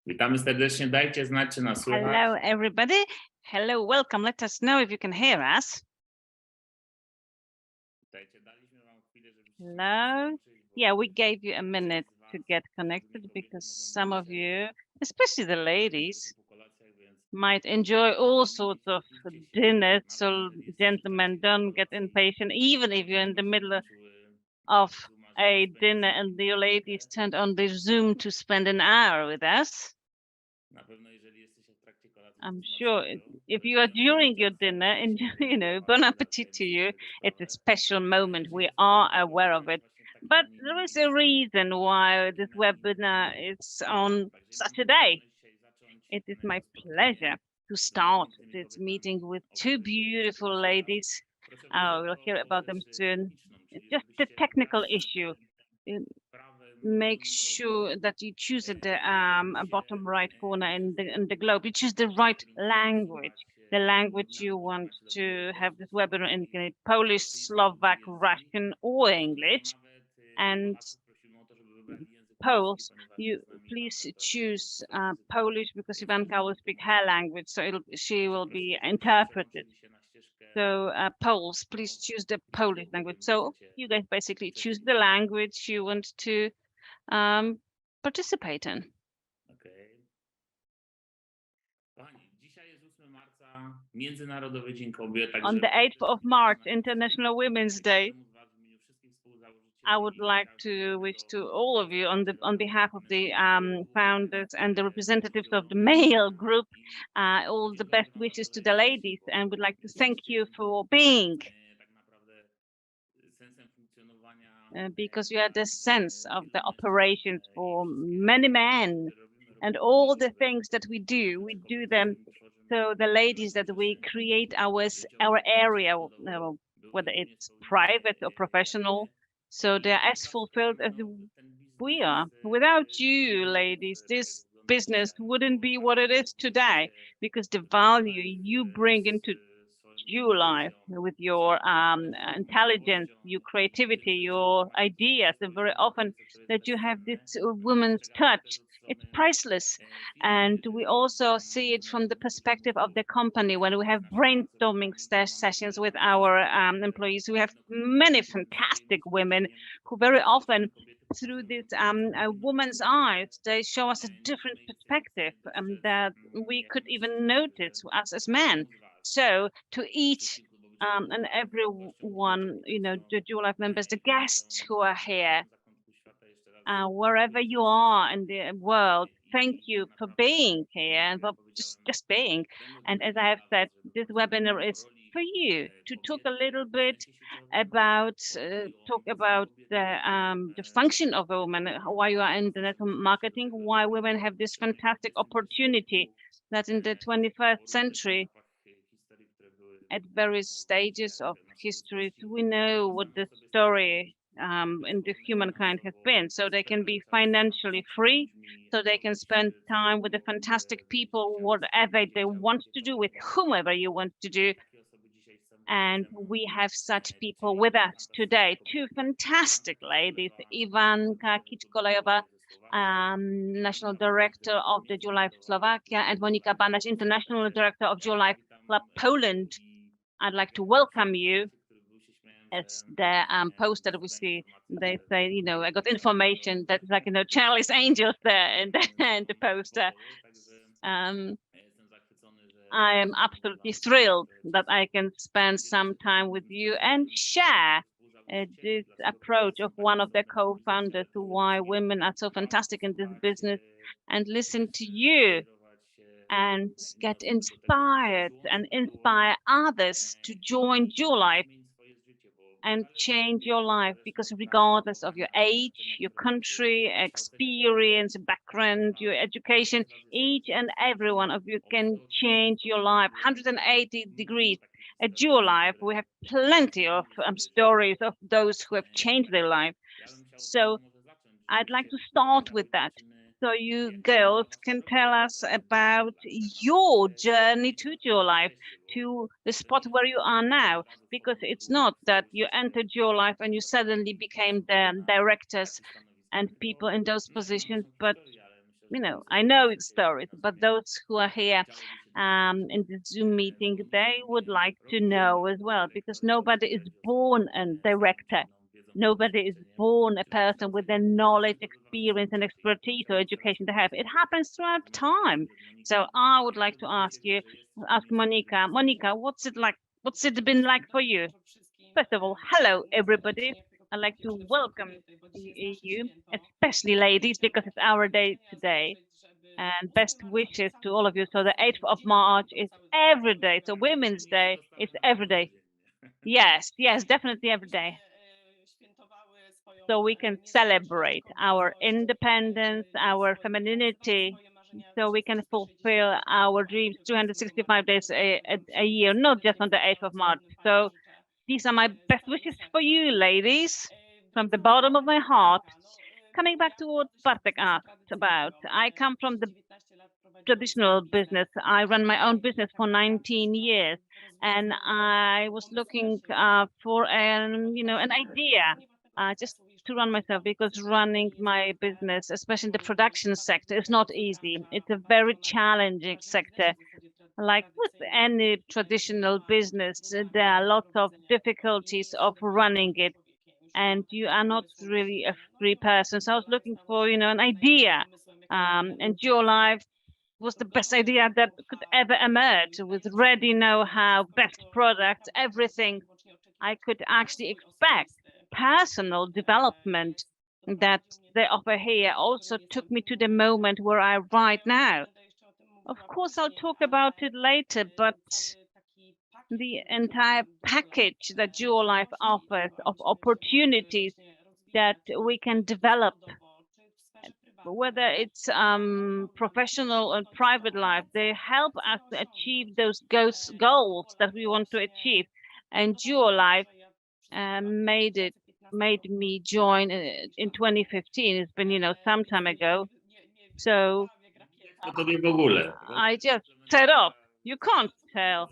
Witamy serdecznie, dajcie znać, czy nas słychać. Hello, everybody. Hello, welcome. Let us know if you can hear us. Hello. Yeah, we gave you a minute to get connected because some of you, especially the ladies, might enjoy all sorts of dinners. So, gentlemen, don't get impatient, even if you're in the middle of a dinner and the ladies turned on the Zoom to spend an hour with us. I'm sure if you are during your dinner and bon appetit to you, it's a special moment. We are aware of it. But there is a reason why this webinar is on such a day. It is my pleasure to start this meeting with two beautiful ladies. We'll hear about them soon. It's just a technical issue. Make sure that you choose the bottom right corner in the globe. You choose the right language, the language you want to have this webinar in: Polish, Slovak, Russian, or English. And Poles, you please choose Polish, because Ivanka will speak her language, so she will be interpreted. So Poles, please choose the Polish language. So you guys basically choose the language you want to participate in. On the 8th of March, International Women's Day, I would like to wish to all of you, on behalf of the founders and the representatives of the male group, all the best wishes to the ladies, and would like to thank you for being. Because you are the sense of the operations for many men, and all the things that we do them. So the ladies that we create our area, whether it's private or professional, so they're as fulfilled as we are. Without you, ladies, this business wouldn't be what it is today, because the value you bring into your life with your intelligence, your creativity, your ideas, and very often that you have this woman's touch, it's priceless. And we also see it from the perspective of the company. When we have brainstorming sessions with our employees, we have many fantastic women who very often, through this woman's eyes, they show us a different perspective that we could even notice us as men. So to each and everyone, the Dual Life members, the guests who are here, wherever you are in the world, thank you for being here and for just being. And as I have said, this webinar is for you to talk a little bit about the function of a woman, why you are in the network marketing, why women have this fantastic opportunity that in the 21st century, at various stages of history, we know what the story in this humankind has been. So they can be financially free, so they can spend time with the fantastic people, whatever they want to do, with whomever you want to do. And we have such people with us today, two fantastic ladies, Ivanka Kiczkolejova, National Director of the Dual Life Slovakia, and Monika Banaś, International Director of Dual Life Club Poland. I'd like to welcome you. As the post that we see, they say, I got information that like, Charlie's Angels there in the poster. I am absolutely thrilled that I can spend some time with you and share this approach of one of the co-founders, why women are so fantastic in this business, and listen to you and get inspired and inspire others to join Dual Life and change your life, because regardless of your age, your country, experience, background, your education, each and every one of you can change your life 180 degrees. At Dual Life, we have plenty of stories of those who have changed their life. So I'd like to start with that. So you girls can tell us about your journey to Dual Life, to the spot where you are now, because it's not that you entered Dual Life and you suddenly became the directors and people in those positions, but I know it's stories, but those who are here in the Zoom meeting, they would like to know as well, because nobody is born a director. Nobody is born a person with the knowledge, experience, and expertise or education they have. It happens throughout time. So I would like to ask Monica. Monica, what's it like? What's it been like for you? First of all, hello, everybody. I'd like to welcome you, especially ladies, because it's our day today. And best wishes to all of you. So the 8th of March is every day. So Women's Day is every day. Yes, yes, definitely every day. So we can celebrate our independence, our femininity, so we can fulfill our dreams 365 days a year, not just on the 8th of March. So these are my best wishes for you, ladies, from the bottom of my heart. Coming back to what Bartek asked about, I come from the traditional business. I run my own business for 19 years, and I was looking for an idea just to run myself, because running my business, especially in the production sector, is not easy. It's a very challenging sector. Like with any traditional business, there are lots of difficulties of running it, and you are not really a free person. So I was looking for, an idea. And your life was the best idea that could ever emerge, with ready know-how, best products, everything I could actually expect. Personal development that they offer here also took me to the moment where I am right now. Of course, I'll talk about it later, but the entire package that Dual Life offers of opportunities that we can develop, whether it's professional and private life, they help us to achieve those goals that we want to achieve. And Dual Life made me join in 2015. It's been, some time ago. So To tobie w ogóle. I just set off. You can't tell.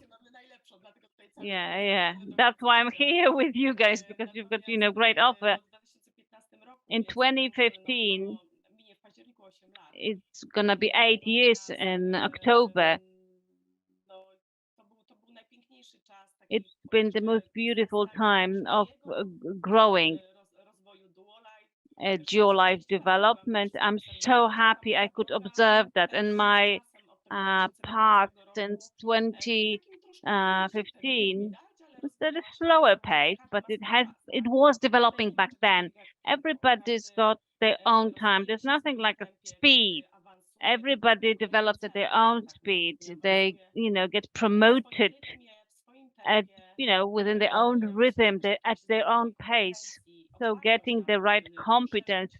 Yeah, yeah. That's why I'm here with you guys, because you've got, great offer. In 2015, it's gonna be 8 years in October. It's been the most beautiful time of growing geolife development. I'm so happy I could observe that in my path since 2015. It's at a slower pace, but it was developing back then. Everybody's got their own time. There's nothing like a speed. Everybody develops at their own speed. They, get promoted at, within their own rhythm, at their own pace. So getting the right competence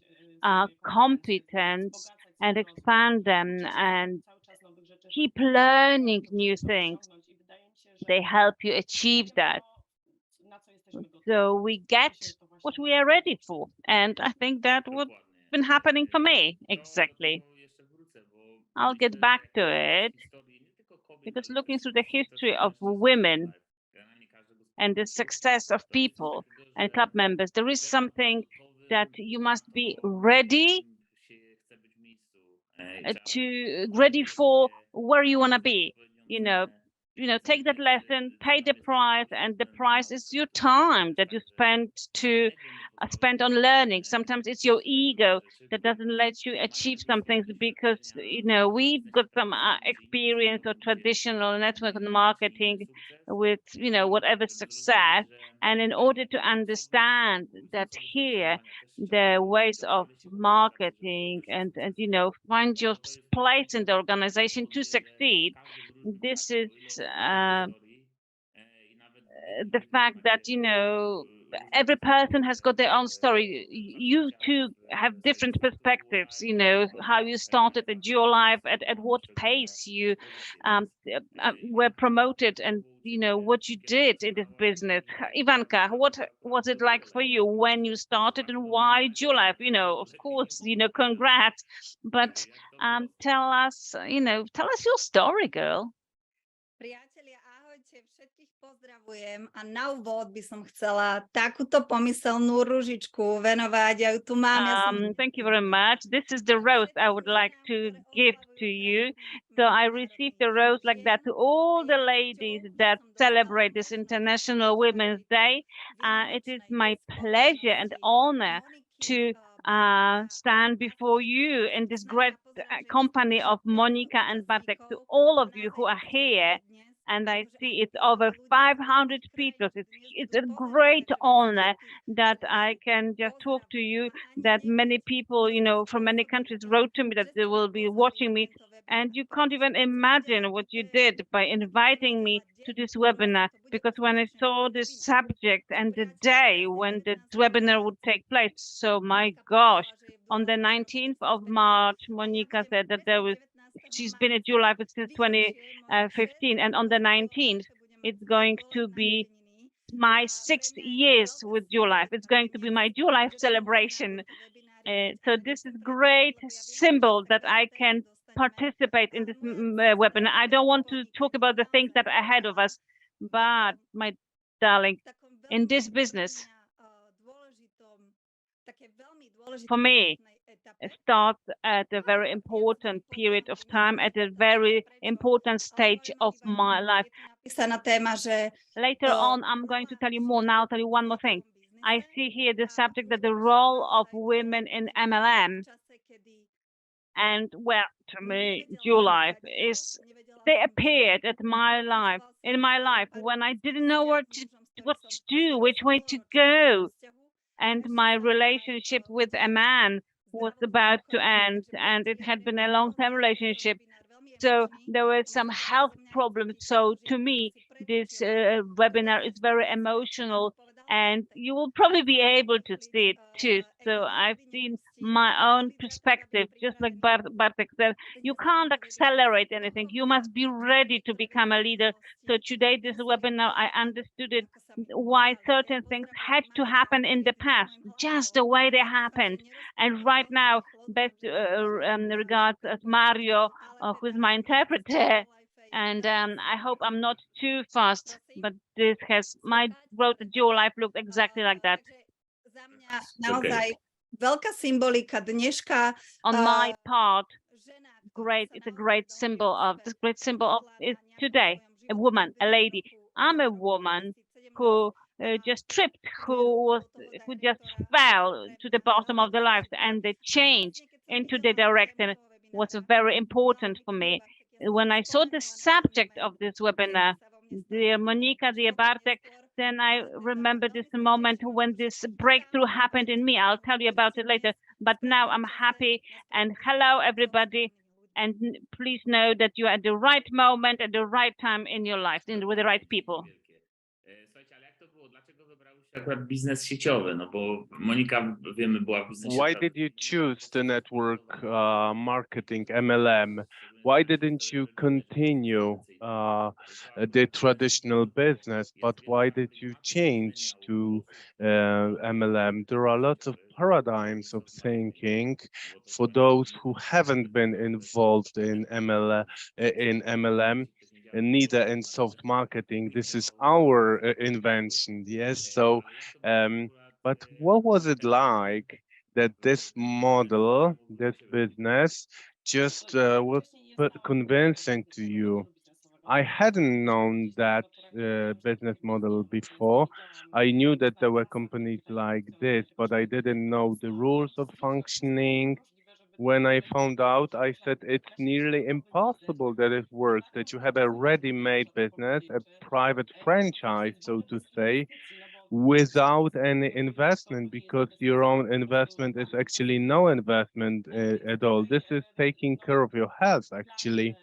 and expand them and keep learning new things. They help you achieve that. So we get what we are ready for. And I think that would been happening for me. Exactly. I'll get back to it, because looking through the history of women and the success of people and club members, there is something that you must be ready ready for where you want to be. You know, take that lesson, pay the price, and the price is your time that you spend on learning. Sometimes it's your ego that doesn't let you achieve some things, because we've got some experience or traditional network marketing with whatever success, and in order to understand that here the ways of marketing and find your place in the organization to succeed, this is the fact that every person has got their own story. You two have different perspectives, how you started at your life, at what pace you were promoted, and what you did in this business. Ivanka, what was it like for you when you started, and why your life? Of course, congrats, but tell us your story, girl. Pozdravujem a na úvod by som chcela takúto pomyselnú ružičku venovať. Ja ju tu mám. Thank you very much. This is the rose I would like to give to you. So I received the rose like that to all the ladies that celebrate this International Women's Day. It is my pleasure and honor to stand before you in this great company of Monica and Bartek. To all of you who are here, and I see it's over 500 people. It's a great honor that I can just talk to you, that many people, you know, from many countries wrote to me that they will be watching me. And you can't even imagine what you did by inviting me to this webinar, because when I saw this subject and the day when the webinar would take place, so my gosh, on the 19th of March, Monica said that she's been at July since 2015, and on the 19th, it's going to be my 6 years with Life. It's going to be my Life celebration. So this is great symbol that I can participate in this webinar. I don't want to talk about the things that are ahead of us, but my darling, in this business, for me, it starts at a very important period of time, at a very important stage of my life. Later on, I'm going to tell you more. Now I'll tell you one more thing. I see here the subject that the role of women in MLM, and well, to me, Life is, they appeared at my life, in my life, when I didn't know what to do, which way to go. And my relationship with a man was about to end, and it had been a long-term relationship. So there were some health problems. So to me, this webinar is very emotional, and you will probably be able to see it too. So I've seen my own perspective, just like Bartek said, you can't accelerate anything. You must be ready to become a leader. So today, this webinar, I understood it, why certain things had to happen in the past, just the way they happened. And right now, best regards as Mario, who's my interpreter. And I hope I'm not too fast, but this has, my road to Dual Life looked exactly like that. Okay. On my part, great, it's a great symbol of, this great symbol of is today, a woman, a lady. I'm a woman who just tripped, who just fell to the bottom of the life, and the change into the direction was very important for me. When I saw the subject of this webinar, dear Monica, dear Bartek, then I remember this moment when this breakthrough happened in me. I'll tell you about it later. But now I'm happy, and hello everybody. And please know that you are at the right moment, at the right time in your life, with the right people. Słuchajcie, ale jak to było? Dlaczego wybrałeś akurat biznes sieciowy? No bo Monika, wiemy, była w biznesie. Why did you choose the network marketing, MLM? Why didn't you continue the traditional business, but why did you change to MLM? There are lots of paradigms of thinking for those who haven't been involved in MLM, and neither in soft marketing. This is our invention, yes. So, but what was it like that this model, this business, just was convincing to you? I hadn't known that business model before. I knew that there were companies like this, but I didn't know the rules of functioning. When I found out, I said it's nearly impossible that it works, that you have a ready-made business, a private franchise, so to say, without any investment, because your own investment is actually no investment at all. This is taking care of your health, actually.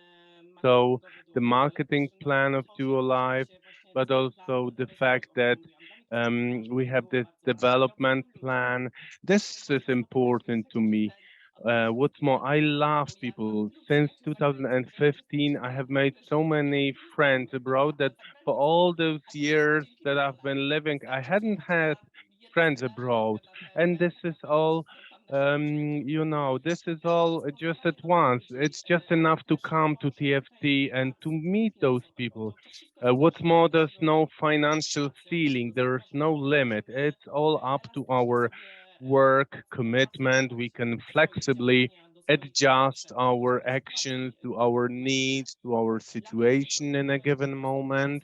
So the marketing plan of Duo Life, but also the fact that we have this development plan. This is important to me. What's more, I love people. Since 2015, I have made so many friends abroad that for all those years that I've been living, I hadn't had friends abroad. And this is all, you know, this is all just at once. It's just enough to come to TFT and to meet those people. What's more, there's no financial ceiling, there's no limit. It's all up to our work commitment. We can flexibly adjust our actions to our needs, to our situation in a given moment.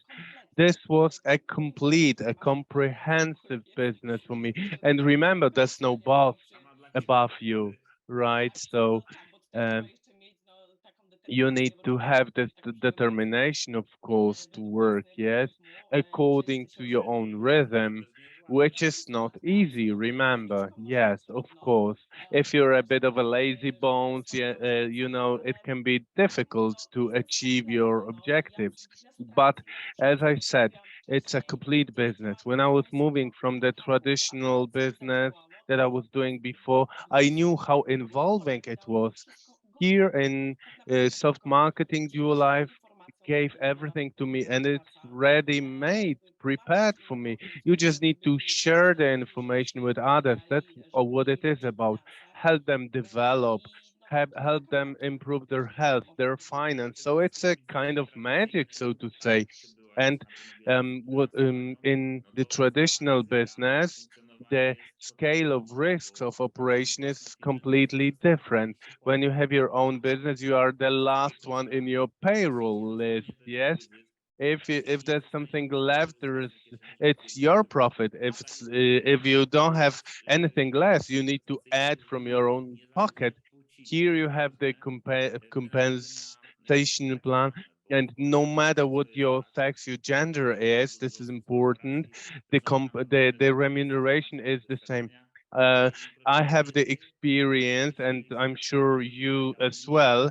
This was a complete, a comprehensive business for me. And remember, there's no boss above you, right? So uh, you need to have this determination, of course, to work, yes, according to your own rhythm, which is not easy. Remember, yes, of course, if you're a bit of a lazy bones, yeah, you know, it can be difficult to achieve your objectives. But as I said, it's a complete business. When I was moving from the traditional business that I was doing before, I knew how involving it was. Here in soft marketing, Duo Life gave everything to me and it's ready made, prepared for me. You just need to share the information with others. That's what it is about. Help them develop, help them improve their health, their finance. So it's a kind of magic, so to say. And what in the traditional business, the scale of risks of operation is completely different. When you have your own business, you are the last one in your payroll list. Yes. If there's something left, it's your profit. If you don't have anything less, you need to add from your own pocket. Here you have the compensation plan, and no matter what your sex, your gender is, this is important. The remuneration is the same. Uh, I have the experience, and I'm sure you as well,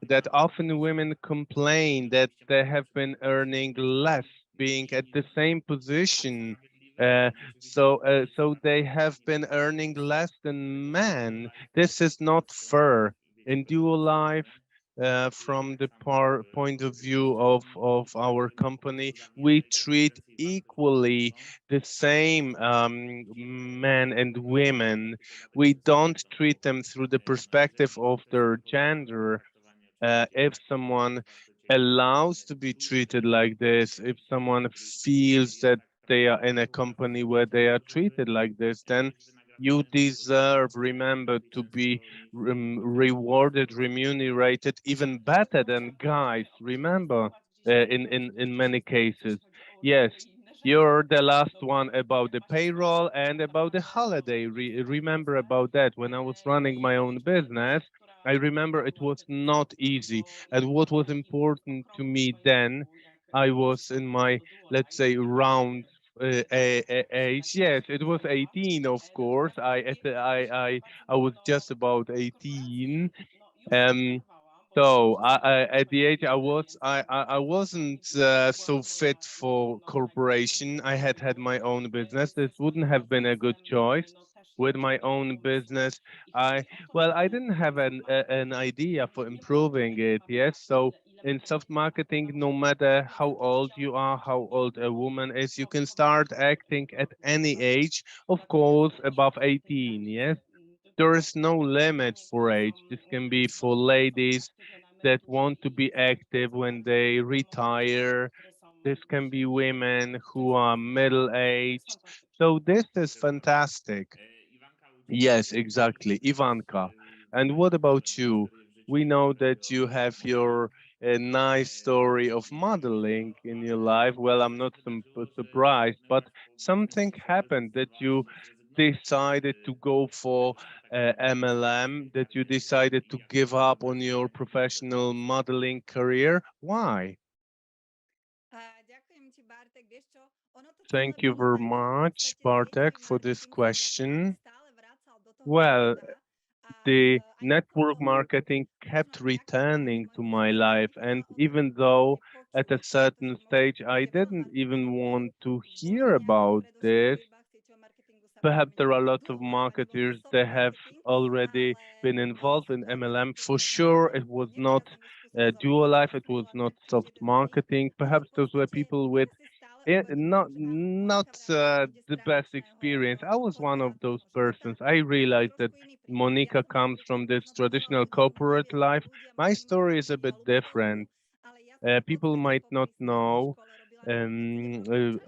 that often women complain that they have been earning less, being at the same position. Uh, so they have been earning less than men. This is not fair. In dual life, from the point of view of our company, we treat equally the same men and women. We don't treat them through the perspective of their gender. If someone allows to be treated like this, if someone feels that they are in a company where they are treated like this, then you deserve, remember, to be rewarded, remunerated even better than guys. Remember, in many cases, yes. You're the last one about the payroll and about the holiday. Remember about that. When I was running my own business, I remember it was not easy. And what was important to me then, I was in my, let's say, round age. Yes, it was 18, of course. I was just about 18. Um, so at the age I wasn't so fit for corporation. I had my own business. This wouldn't have been a good choice. With my own business, I didn't have an idea for improving it. Yes, so in soft marketing, no matter how old you are, how old a woman is, you can start acting at any age, of course, above 18. Yes, there is no limit for age. This can be for ladies that want to be active when they retire. This can be women who are middle aged. So this is fantastic. Yes, exactly. Ivanka. And what about you? We know that you have your nice story of modeling in your life. Well, I'm not surprised, but something happened that you decided to go for MLM, that you decided to give up on your professional modeling career. Why? Ďakujem ti, Bartek. Vieš čo? Ono to celé Thank you bolo very tak, že v much, podstate Bartek, digitalný for this marketing sa viac menej question. stále vracal do toho Well, života. A the aj network okolo marketing možno kept viac menej returning to mojich my life. známych And a even ostatných though at a počúva, certain pretože bolo to stage v I podstate veľa didn't známych even ľudí, want to boli hear známi about predovšetkým v this, voľbách sieťového marketingu, perhaps samozrejme there are a nebol to lot of Duo Life ani bol to marketers soft that have marketing, already ale been mala involved som in to ako MLM. For súkromná sure, it zákazníčka. was Nie not teraz, som neskúsenosť, ale dual life, it som was chodila not pred soft jeden z nich marketing. a v Perhaps those were podstate people with teraz je stále not the best experience. I was one of those persons. I realized that Monica comes from this traditional corporate life. My story is a bit different. People might not know. Okay,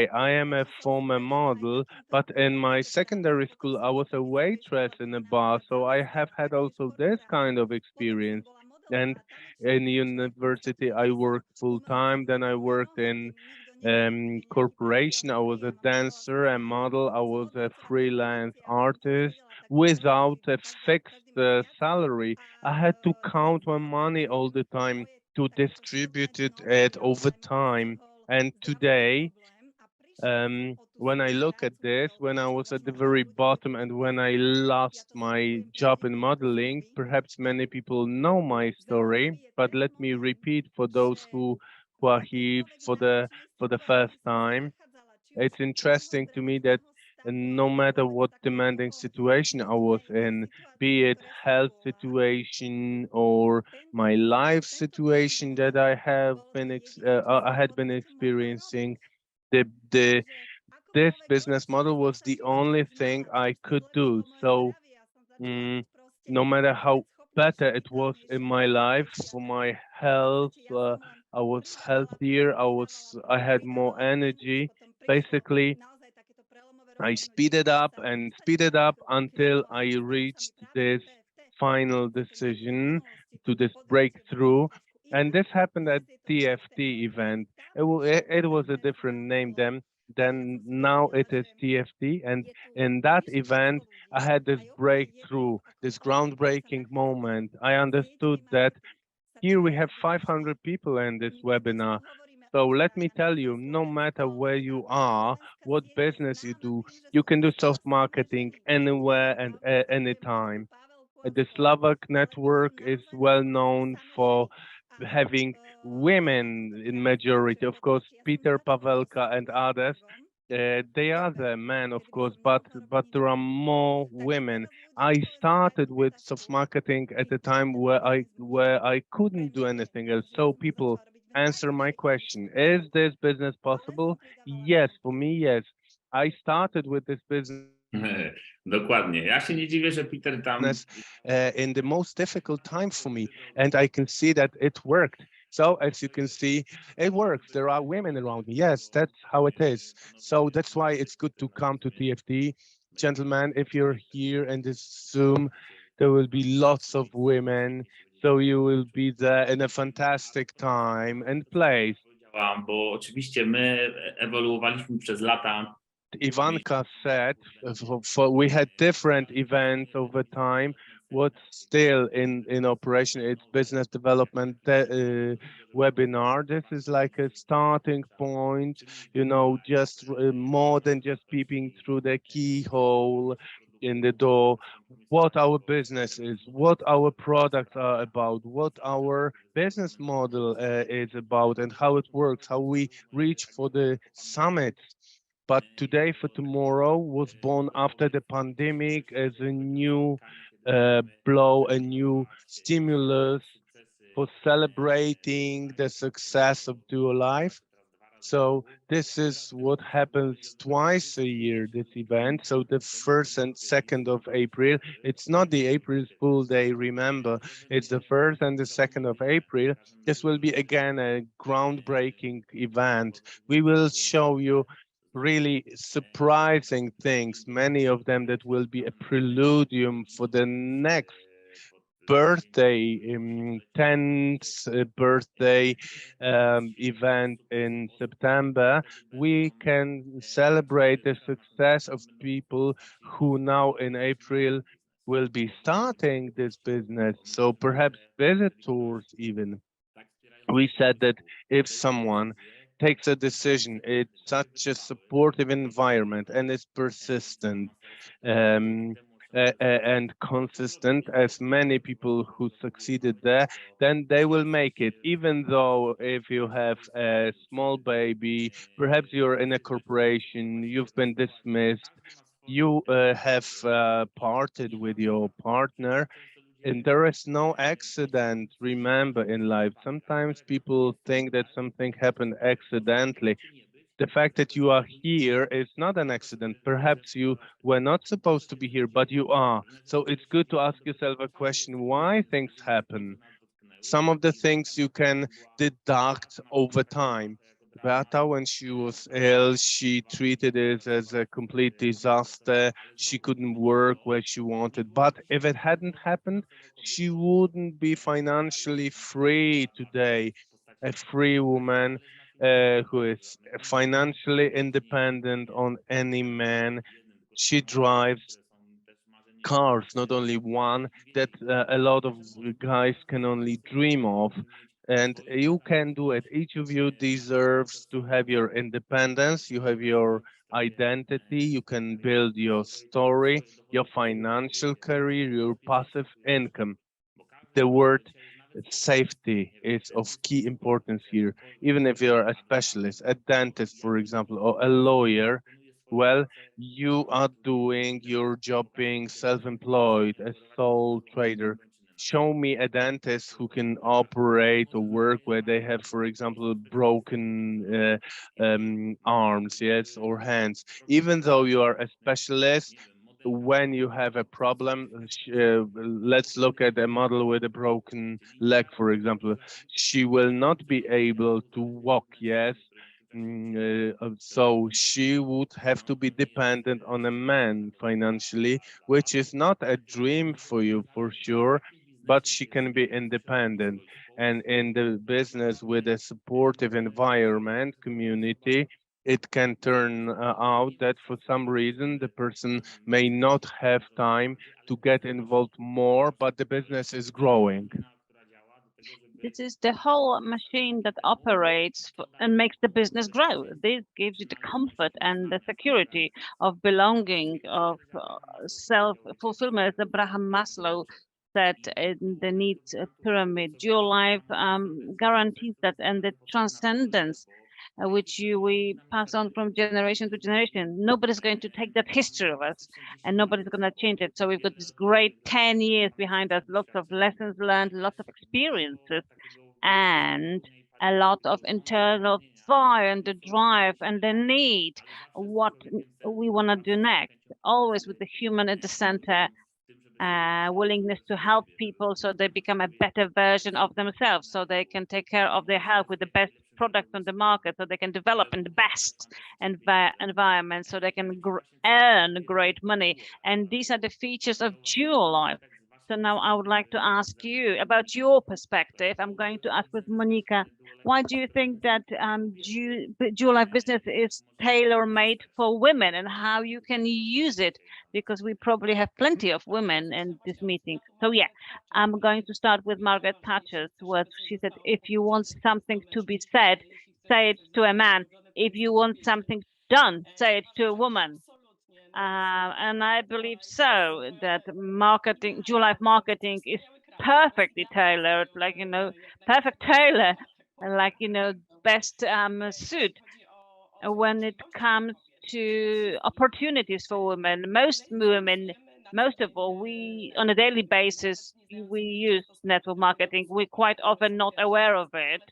I am a former model, but in my secondary school, I was a waitress in a bar, so I have had also this kind of experience. And in university, I worked full time. Then I worked in corporation. I was a dancer, a model. I was a freelance artist without a fixed salary. I had to count my money all the time to distribute it over time. And today, when I look at this, when I was at the very bottom and when I lost my job in modeling, perhaps many people know my story, but let me repeat for those who are here for the first time. It's interesting to me that no matter what demanding situation I was in, be it health situation or my life situation that I had been experiencing, the this business model was the only thing I could do. So mm, no matter how better it was in my life for my health, I was healthier. I had more energy. Basically, I speeded up until I reached this final decision to this breakthrough. And this happened at TFT event. It was a different name then now it is TFT. And in that event, I had this breakthrough, this groundbreaking moment. I understood that here we have 500 people in this webinar. So let me tell you, no matter where you are, what business you do, you can do soft marketing anywhere and anytime. The Slovak network is well known for having women in majority. Of course, Peter Pavelka and others, they are the men, of course, but there are more women. I started with soft marketing at a time where I couldn't do anything else. So people answer my question: is this business possible? Yes, for me, yes. I started with this business Dokładnie. Ja się nie dziwię, że Peter tam in the most difficult time for me, and I can see that it worked. So as you can see, it works. There are women around me. Yes, that's how it is. So that's why it's good to come to TFT. Gentlemen, if you're here in this Zoom, there will be lots of women. So you will be there in a fantastic time and place. bo oczywiście my ewoluowaliśmy przez lata. Ivanka said, we had different events over time. What's still in operation? It's business development webinar. This is like a starting point, you know, just more than just peeping through the keyhole in the door. What our business is, what our products are about, what our business model is about, and how it works, how we reach for the summit. But Today for Tomorrow was born after the pandemic as a new blow, a new stimulus for celebrating the success of Duo Life. So this is what happens twice a year, this event. So the 1st and 2nd of April, it's not the April Fool Day, remember, it's the 1st and the 2nd of April. This will be again a groundbreaking event. We will show you really surprising things, many of them that will be a preludium for the next birthday, 10th birthday event in September. We can celebrate the success of people who now in April will be starting this business. So perhaps visitors even. We said that if someone takes a decision, it's such a supportive environment and is persistent um, and consistent as many people who succeeded there, then they will make it. Even though if you have a small baby, perhaps you're in a corporation, you've been dismissed, you have parted with your partner, And there is no accident, remember, in life. Sometimes people think that something happened accidentally. The fact that you are here is not an accident. Perhaps you were not supposed to be here, but you are. So it's good to ask yourself a question, why things happen. Some of the things you can deduct over time. Beata, when she was ill, she treated it as a complete disaster. She couldn't work where she wanted. But if it hadn't happened, she wouldn't be financially free today. A free woman who is financially independent on any man. She drives cars, not only one, that a lot of guys can only dream of. And you can do it. Each of you deserves to have your independence. You have your identity. You can build your story, your financial career, your passive income. The word safety is of key importance here. Even if you're a specialist, a dentist, for example, or a lawyer, well, you are doing your job being self-employed, a sole trader. Show me a dentist who can operate or work where they have, for example, broken arms, yes, or hands. Even though you are a specialist, when you have a problem, let's look at a model with a broken leg, for example. She will not be able to walk, yes. So she would have to be dependent on a man financially, which is not a dream for you for sure, but she can be independent. And in the business with a supportive environment, community, it can turn out that for some reason the person may not have time to get involved more, but the business is growing. This is the whole machine that operates and makes the business grow. This gives you the comfort and the security of belonging, of self-fulfillment, as Abraham Maslow said in the needs pyramid. Dual life guarantees that, and the transcendence which we pass on from generation to generation. Nobody's going to take that history of us, and nobody's going to change it. So we've got this great 10 years behind us, lots of lessons learned, lots of experiences, and a lot of internal fire and the drive and the need, what we want to do next, always with the human at the center, willingness to help people so they become a better version of themselves, so they can take care of their health with the best products on the market, so they can develop in the best environment, so they can earn great money. And these are the features of dual life. So now I would like to ask you about your perspective. I'm going to ask with Monica, why do you think that dual life business is tailor-made for women, and how you can use it? Because we probably have plenty of women in this meeting. So yeah, I'm going to start with Margaret Thatcher's words. She said, if you want something to be said, say it to a man. If you want something done, say it to a woman. And I believe so, that marketing, dual life marketing is perfectly tailored, like, perfect tailor, like, best suit when it comes to opportunities for women. Most women, most of all, we on a daily basis, we use network marketing. We're quite often not aware of it.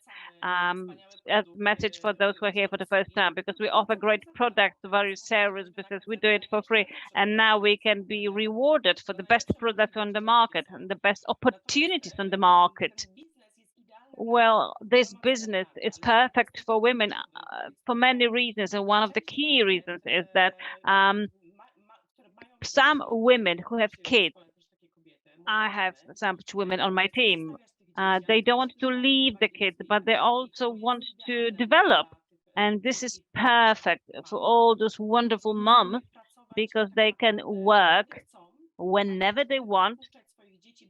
A message for those who are here for the first time, because we offer great products to various service business. We do it for free, and now we can be rewarded for the best product on the market and the best opportunities on the market. Well, this business is perfect for women for many reasons, and one of the key reasons is that some women who have kids, I have some women on my team, they don't want to leave the kids, but they also want to develop. And this is perfect for all those wonderful moms, because they can work whenever they want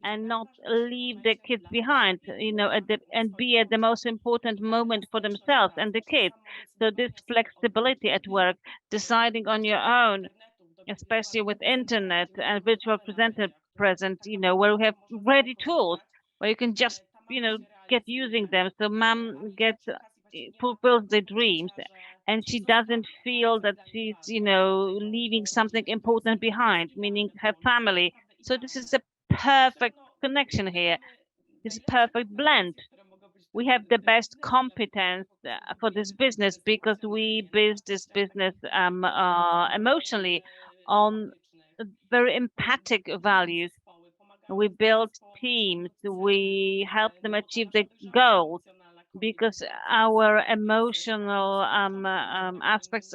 and not leave the kids behind, and be at the most important moment for themselves and the kids. So this flexibility at work, deciding on your own, especially with internet and virtual presenter present, where we have ready tools where you can just, get using them. So mom gets fulfills the dreams, and she doesn't feel that she's, leaving something important behind, meaning her family. So this is a perfect connection here. It's a perfect blend. We have the best competence for this business because we build this business emotionally on very empathic values. We build teams, we help them achieve their goals because our emotional aspects,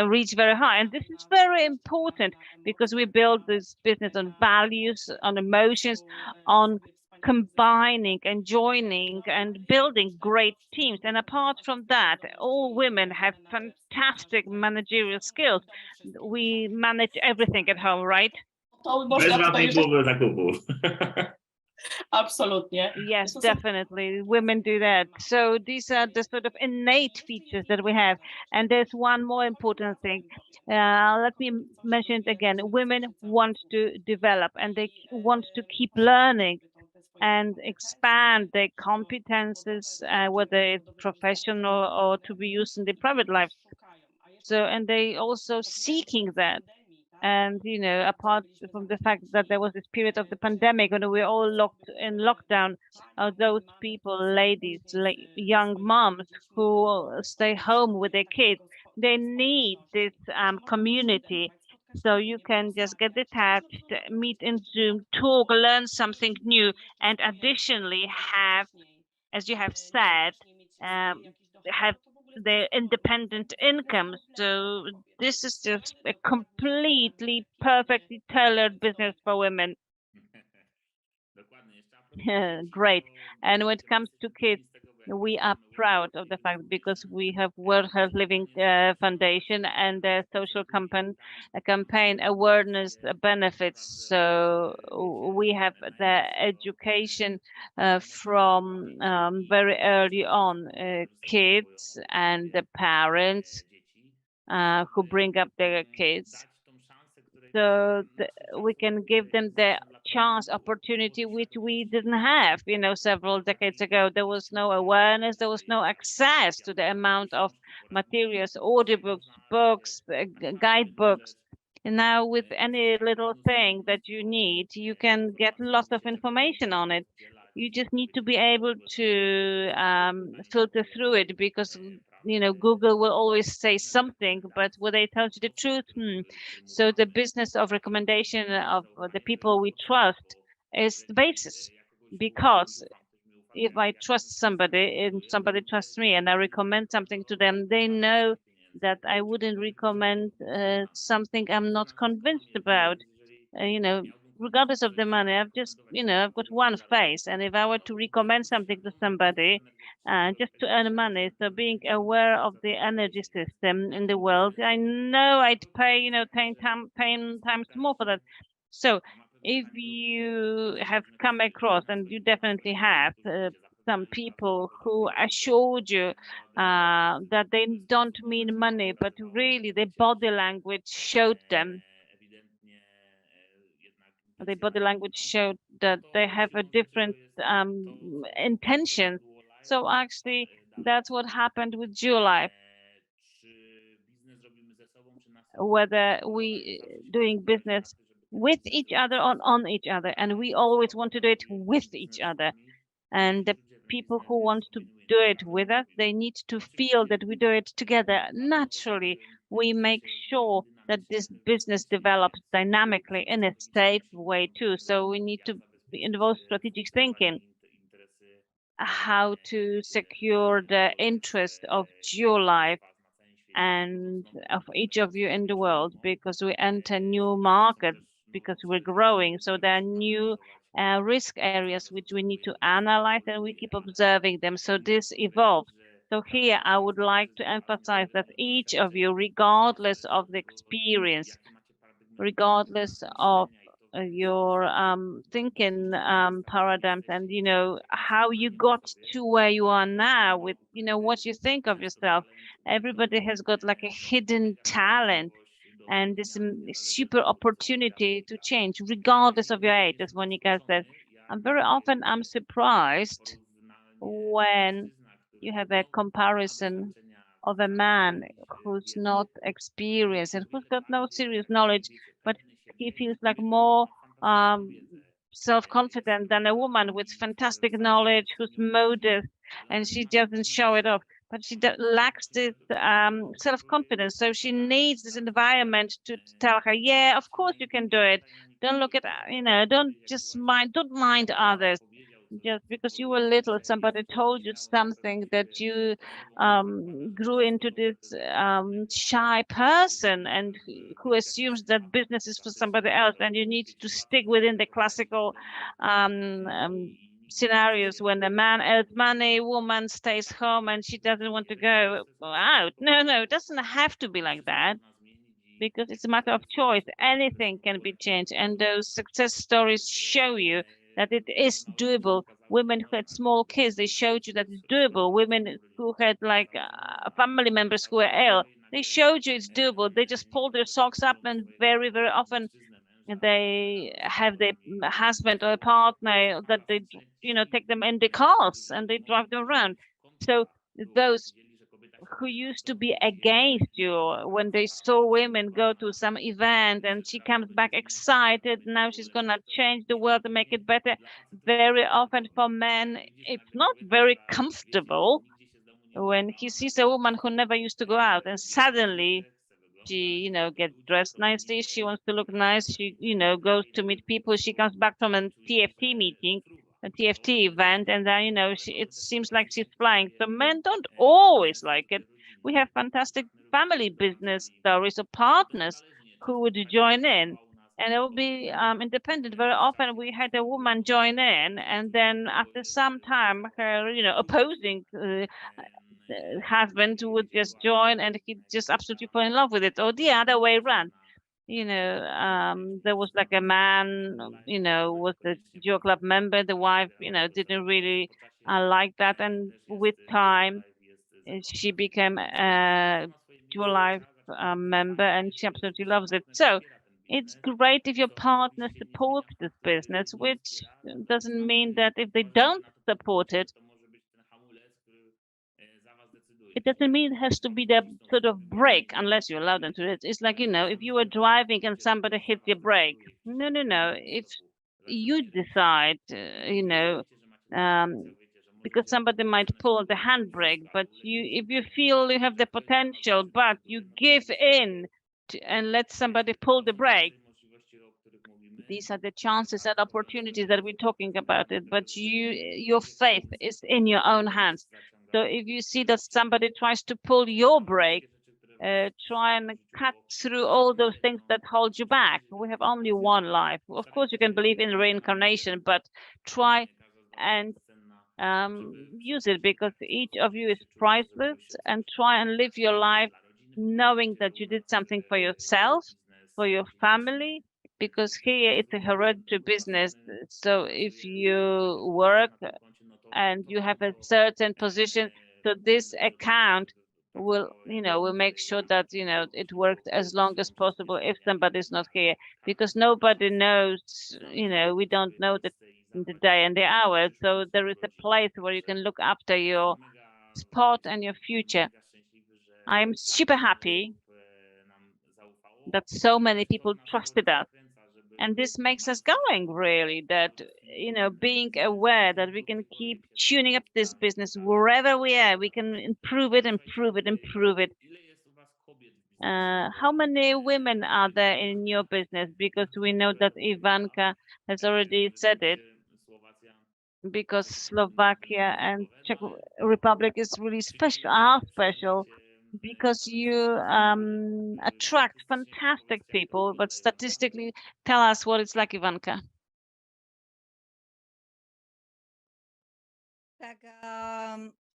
reach very high. And this is very important because we build this business on values, on emotions, on combining and joining and building great teams. And apart from that, all women have fantastic managerial skills. We manage everything at home, right? Bez żadnej głowy zakupów. Absolutnie. Yes, definitely. Women do that. So these are the sort of innate features that we have. And there's one more important thing. Let me mention it again. Women want to develop and they want to keep learning and expand their competences, whether it's professional or to be used in their private life. So, and they also seeking that. And, apart from the fact that there was this period of the pandemic when we were all locked in lockdown, those people, ladies, young moms who stay home with their kids, they need this community. So you can just get detached, meet in Zoom, talk, learn something new, and additionally have, as you have said, have their independent income. So this is just a completely perfectly tailored business for women. Great. And when it comes to kids, we are proud of the fact because we have World Health Living Foundation and the social campaign awareness benefits. So we have the education from very early on, kids and the parents who bring up their kids. So we can give them the chance, opportunity, which we didn't have, several decades ago. There was no awareness, there was no access to the amount of materials, audiobooks, books, guidebooks. And now with any little thing that you need, you can get lots of information on it. You just need to be able to filter through it because Google will always say something, but will they tell you the truth? So the business of recommendation of the people we trust is the basis, because if I trust somebody and somebody trusts me and I recommend something to them, they know that I wouldn't recommend something I'm not convinced about. Regardless of the money, I've got one face, and if I were to recommend something to somebody, just to earn money, so being aware of the energy system in the world, I know I'd pay, 10 times more for that. So if you have come across, and you definitely have, some people who assured you that they don't mean money, but really their body language showed them, the body language showed that they have a different intention. So actually, that's what happened with July. Whether we doing business with each other or on each other, and we always want to do it with each other. And the people who want to do it with us, they need to feel that we do it together. Naturally, we make sure that this business develops dynamically in a safe way too. So we need to involve strategic thinking, how to secure the interest of your life and of each of you in the world, because we enter new markets, because we're growing. So there are new risk areas which we need to analyze, and we keep observing them. So this evolves. So here I would like to emphasize that each of you, regardless of the experience, regardless of your thinking paradigms, and how you got to where you are now, with what you think of yourself, everybody has got like a hidden talent and this super opportunity to change regardless of your age, as Monica said. And very often I'm surprised when you have a comparison of a man who's not experienced and who's got no serious knowledge, but he feels like more self-confident than a woman with fantastic knowledge, who's modest, and she doesn't show it off. But she lacks this self-confidence, so she needs this environment to tell her, "Yeah, of course you can do it. Don't look at, don't mind others. Just because you were little, somebody told you something that you grew into this shy person and who assumes that business is for somebody else, and you need to stick within the classical scenarios when the man earns money, woman stays home and she doesn't want to go out. No, it doesn't have to be like that because it's a matter of choice. Anything can be changed, and those success stories show you that it is doable. Women who had small kids, they showed you that it's doable. Women who had like family members who were ill, they showed you it's doable. They just pulled their socks up, and very, very often they have their husband or a partner that they, take them in the cars and they drive them around. So those who used to be against you when they saw women go to some event and she comes back excited, now she's gonna change the world and make it better. Very often for men, it's not very comfortable when he sees a woman who never used to go out and suddenly she, gets dressed nicely. She wants to look nice. She, goes to meet people. She comes back from a TFT meeting, a TFT event, and then, it seems like she's flying. So men don't always like it. We have fantastic family business stories of partners who would join in. And it will be independent. Very often we had a woman join in, and then after some time, her, opposing husband would just join and he just absolutely fall in love with it, or the other way around. There was like a man, was the duo club member. The wife, didn't really like that, and with time, she became a dual life member, and she absolutely loves it. So it's great if your partner supports this business, which doesn't mean that if they don't support it, it doesn't mean it has to be the sort of brake unless you allow them to. It's like, if you were driving and somebody hits your brake. No. If you decide, because somebody might pull the handbrake, but if you feel you have the potential, but you give in and let somebody pull the brake, these are the chances and opportunities that we're talking about it, but your faith is in your own hands. So if you see that somebody tries to pull your brake, try and cut through all those things that hold you back. We have only one life. Of course, you can believe in reincarnation, but try and use it, because each of you is priceless, and try and live your life knowing that you did something for yourself, for your family, because here it's a hereditary business. So if you work and you have a certain position, so this account will make sure that it works as long as possible if somebody's not here, because nobody knows, we don't know the day and the hour. So there is a place where you can look after your spot and your future. I'm super happy that so many people trusted us. And this makes us going, really, that, being aware that we can keep tuning up this business wherever we are, we can improve it. How many women are there in your business? Because we know that Ivanka has already said it, because Slovakia and Czech Republic is really special, because you attract fantastic people. But statistically, tell us what it's like, Ivanka. Tak,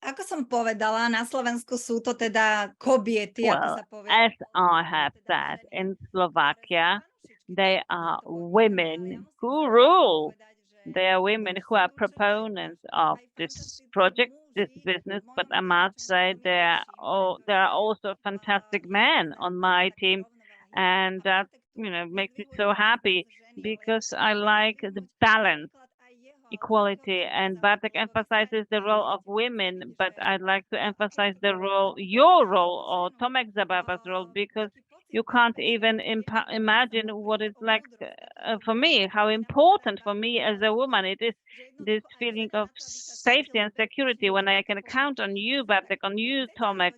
ako som povedala, na Slovensku sú to teda kobiety, ako Well, sa povie. as I have said, in Slovakia, they are women who rule. They are women who are proponents of this project, this business, but I must say there are also fantastic men on my team, and that makes me so happy, because I like the balance, equality, and Bartek emphasizes the role of women, but I'd like to emphasize your role, or Tomek Zabava's role, because You can't even imagine what it's like for me, how important for me as a woman it is, this feeling of safety and security when I can count on you, Bartek, on you, Tomek,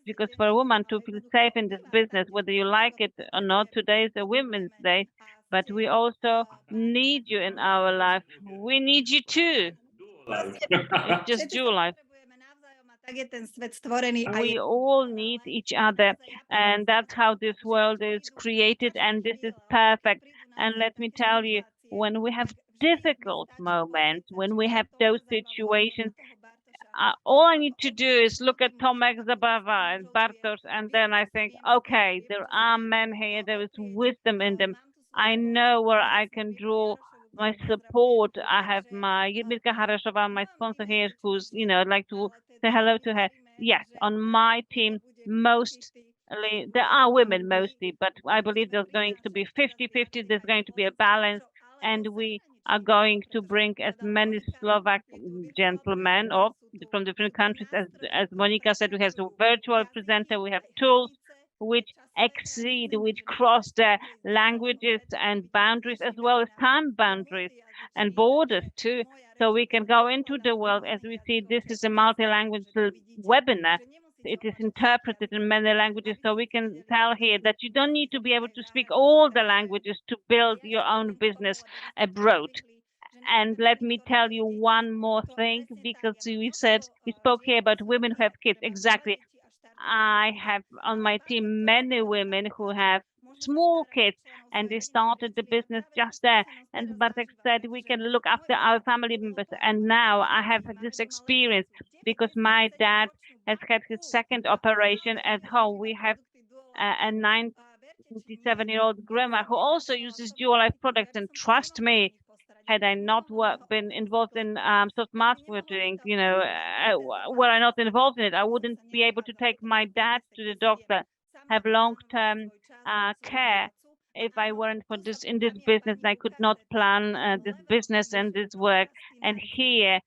because for a woman to feel safe in this business, whether you like it or not, today is a Women's Day, but we also need you in our life. We need you too. It's just dual life. We all need each other, and that's how this world is created, and this is perfect. And let me tell you, when we have difficult moments, when we have those situations, all I need to do is look at Tomek, Zabava and Bartosz, and then I think, okay, there are men here, there is wisdom in them. I know where I can draw my support. I have my Yudmilka Harashova, my sponsor here, who's, I'd like to say hello to her. Yes, on my team, mostly, there are women mostly, but I believe there's going to be 50-50, there's going to be a balance, and we are going to bring as many Slovak gentlemen or from different countries. As Monica said, we have a virtual presenter, we have tools which exceed, which cross the languages and boundaries, as well as time boundaries and borders too. So we can go into the world. As we see, this is a multi-language webinar. It is interpreted in many languages, so we can tell here that you don't need to be able to speak all the languages to build your own business abroad. And let me tell you one more thing, because we spoke here about women who have kids. Exactly. I have on my team many women who have small kids, and they started the business just there. And Bartek said we can look after our family members. And now I have this experience because my dad has had his second operation at home. We have a 97-year-old grandma who also uses dual life products. And trust me, had I not been involved in soft mask we're doing, were I not involved in it, I wouldn't be able to take my dad to the doctor, have long-term care. If I weren't for this in this business, I could not plan this business and this work. And here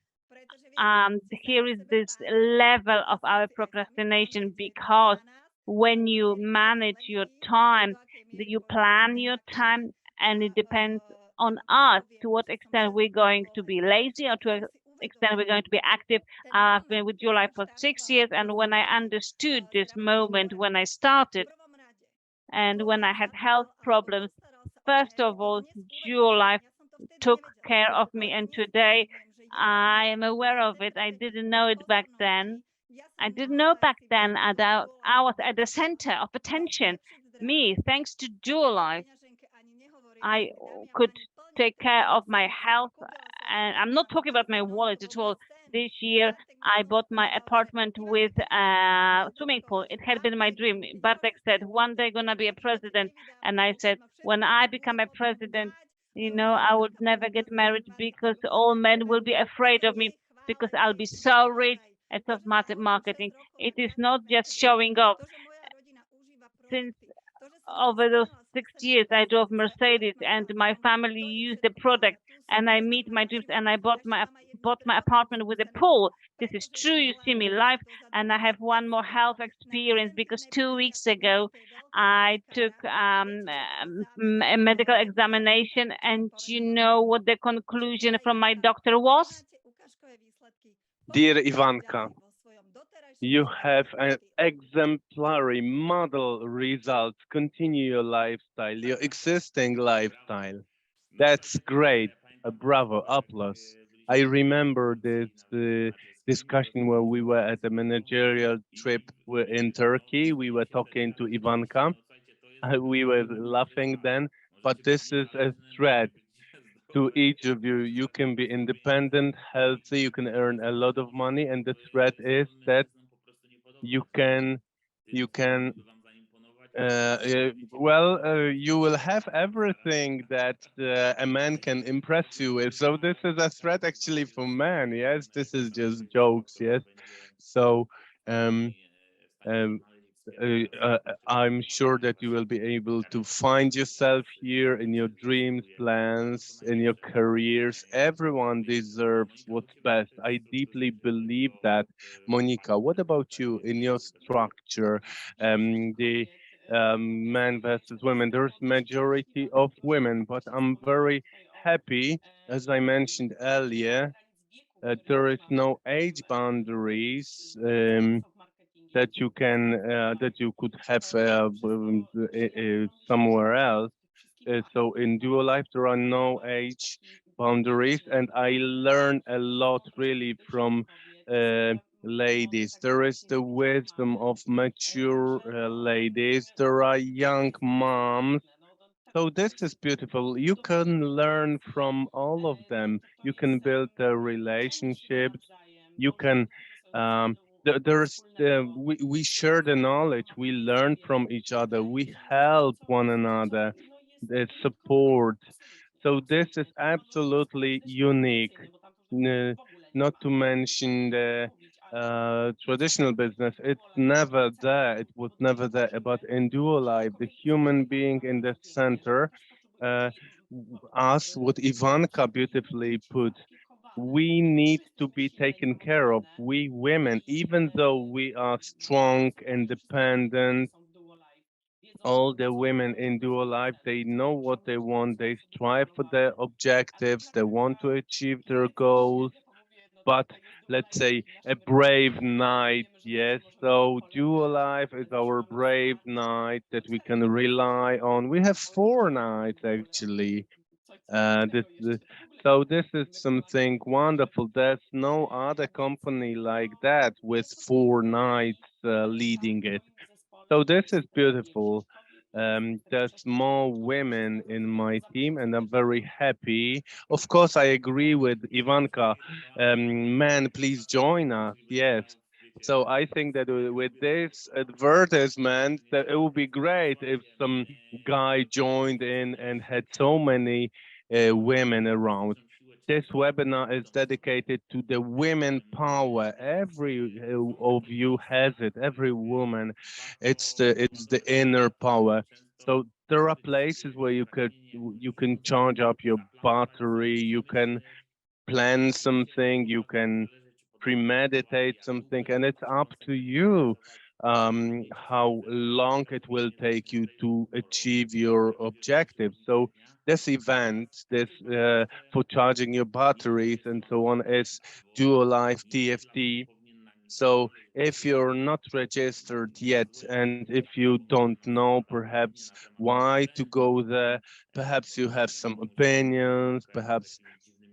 is this level of our procrastination, because when you manage your time, you plan your time, and it depends on us to what extent we're going to be lazy or to what extent we're going to be active. I've been with Dual Life for 6 years, and when I understood this moment when I started and when I had health problems, first of all, Dual Life took care of me, and today I am aware of it. I didn't know it back then. I didn't know back then that I was at the center of attention. Me, thanks to Dual Life, I could take care of my health. And I'm not talking about my wallet at all. This year, I bought my apartment with a swimming pool. It had been my dream. Bartek said, one day gonna be a president. And I said, when I become a president, I would never get married because all men will be afraid of me because I'll be so rich at marketing. It is not just showing off. Since over those 6 years, I drove Mercedes, and my family used the product, and I meet my dreams, and I bought my apartment with a pool. This is true. You see me live, and I have one more health experience because 2 weeks ago I took a medical examination, and you know what the conclusion from my doctor was? Dear Ivanka, you have an exemplary model results. Continue your lifestyle, your existing lifestyle. That's great. Bravo, applause. I remember this discussion where we were at a managerial trip in Turkey. We were talking to Ivanka. We were laughing then, but this is a threat to each of you. You can be independent, healthy, you can earn a lot of money, and the threat is that you can you will have everything that a man can impress you with. So this is a threat actually for men. Yes, this is just jokes. Yes, so um, um, I'm sure that you will be able to find yourself here in your dreams, plans, in your careers. Everyone deserves what's best. I deeply believe that. Monica, what about you in your structure? The men versus women. There's majority of women, but I'm very happy, as I mentioned earlier, there is no age boundaries that you could have somewhere else. So in dual life, there are no age boundaries, and I learn a lot really from ladies. There is the wisdom of mature ladies. There are young moms. So this is beautiful. You can learn from all of them. You can build relationships. You can we share the knowledge. We learn from each other. We help one another. The support. So this is absolutely unique. Not to mention the traditional business. It's never there. It was never there. But in dual life, the human being in the center, uh, us, what Ivanka beautifully put, we need to be taken care of. We women, even though we are strong, independent, all the women in dual life, they know what they want, they strive for their objectives, they want to achieve their goals, but let's say a brave knight, yes. So dual life is our brave knight that we can rely on. We have four knights actually. So this is something wonderful. There's no other company like that with four knights leading it. So this is beautiful. There's more women in my team, and I'm very happy. Of course, I agree with Ivanka. Men, please join us. Yes. So I think that with this advertisement, that it would be great if some guy joined in and had so many women around. This webinar is dedicated to the women power. Every of you has it. Every woman, it's the inner power. So there are places where you can charge up your battery. You can plan something. You can premeditate something, and it's up to you how long it will take you to achieve your objective. So this event, this for charging your batteries and so on, is Dual Life TFT. So if you're not registered yet, and if you don't know perhaps why to go there, perhaps you have some opinions, perhaps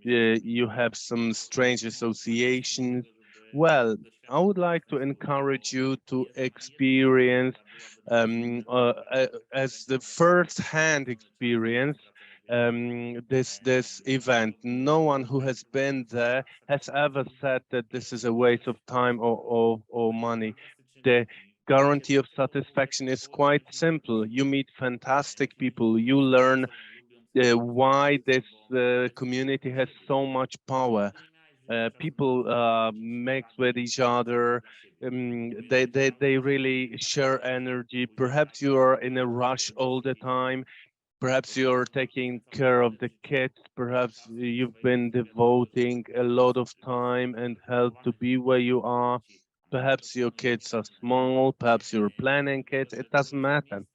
you have some strange associations. Well, I would like to encourage you to experience as the first-hand experience this event. No one who has been there has ever said that this is a waste of time or money. The guarantee of satisfaction is quite simple. You meet fantastic people. You learn why this community has so much power. People mix with each other. They really share energy. Perhaps you are in a rush all the time. Perhaps you're taking care of the kids. Perhaps you've been devoting a lot of time and health to be where you are. Perhaps your kids are small. Perhaps you're planning kids. It doesn't matter.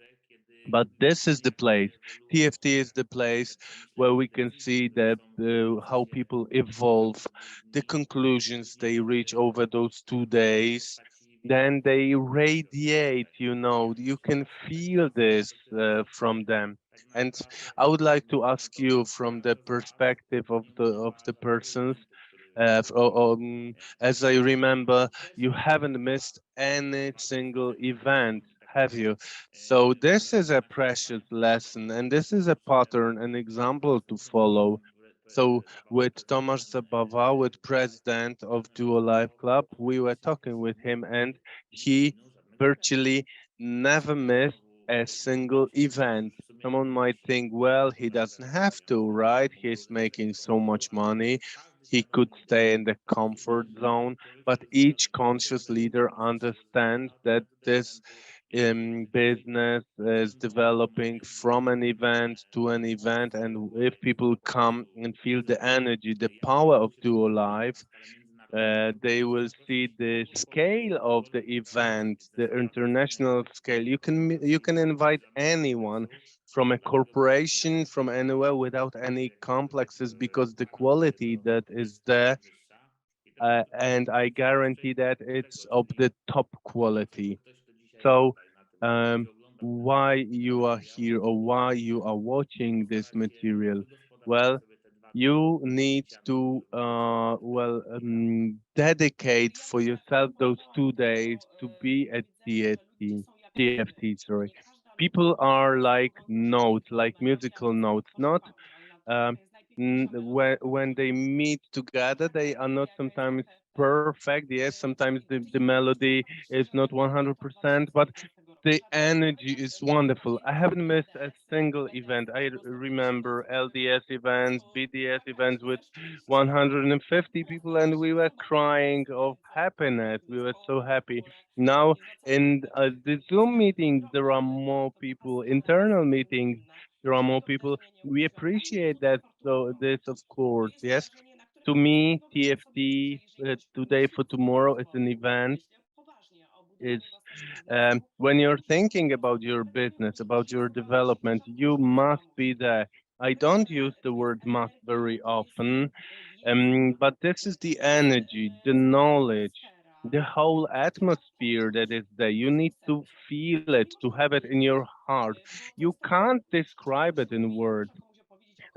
But this is the place. TFT is the place where we can see that how people evolve, the conclusions they reach over those 2 days. Then they radiate. You can feel this from them. And I would like to ask you, from the perspective of the persons, as I remember, you haven't missed any single event, have you? So this is a precious lesson, and this is a pattern, an example to follow. So with Tomasz Zabawa, with president of Duo Life Club, we were talking with him, and he virtually never missed a single event. Someone might think, well, he doesn't have to, right? He's making so much money. He could stay in the comfort zone, but each conscious leader understands that this business is developing from an event to an event, and if people come and feel the energy, the power of duo life, They will see the scale of the event, the international scale. You can invite anyone from a corporation, from anywhere without any complexes because the quality that is there, and I guarantee that it's of the top quality. So, um, why you are here or why you are watching this material? Well, you need to dedicate for yourself those 2 days to be at TFT. Sorry, people are like notes, like musical notes, not um, when they meet together, they are not sometimes perfect. Yes, sometimes the melody is not 100%, but the energy is wonderful. I haven't missed a single event. I remember LDS events, BDS events with 150 people, and we were crying of happiness. We were so happy. Now, in the Zoom meetings, there are more people, internal meetings, there are more people. We appreciate that. So, this, of course, yes. To me, TFT, today for tomorrow, is an event. Is when you're thinking about your business, about your development, you must be there. I don't use the word must very often, but this is the energy, the knowledge, the whole atmosphere that is there. You need to feel it, to have it in your heart. You can't describe it in words.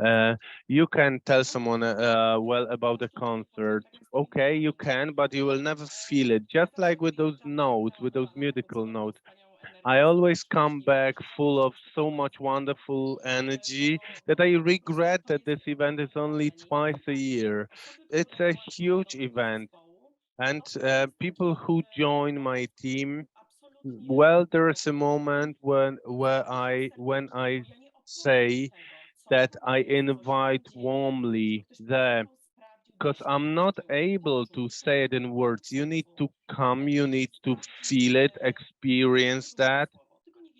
Uh, you can tell someone well about a concert. Okay, you can, but you will never feel it. Just like with those notes, with those musical notes. I always come back full of so much wonderful energy that I regret that this event is only twice a year. It's a huge event. And people who join my team, well, there is a moment when I say that I invite warmly there because I'm not able to say it in words. You need to come, you need to feel it, experience that,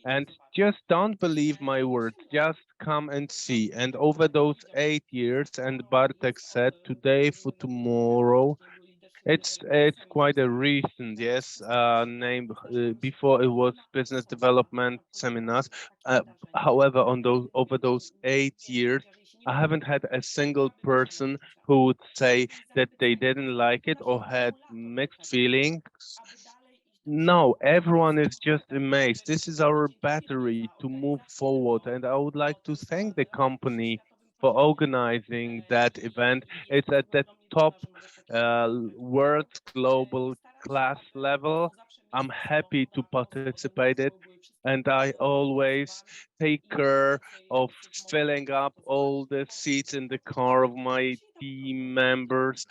and just don't believe my words. Just come and see. And over those 8 years, and Bartek said, today for tomorrow, it's quite a recent, yes, name. Before it was business development seminars. Uh, However, on those over those 8 years, I haven't had a single person who would say that they didn't like it or had mixed feelings. No, everyone is just amazed. This is our battery to move forward. And I would like to thank the company for organizing that event. It's at the top world global class level. I'm happy to participate it. And I always take care of filling up all the seats in the car of my team members.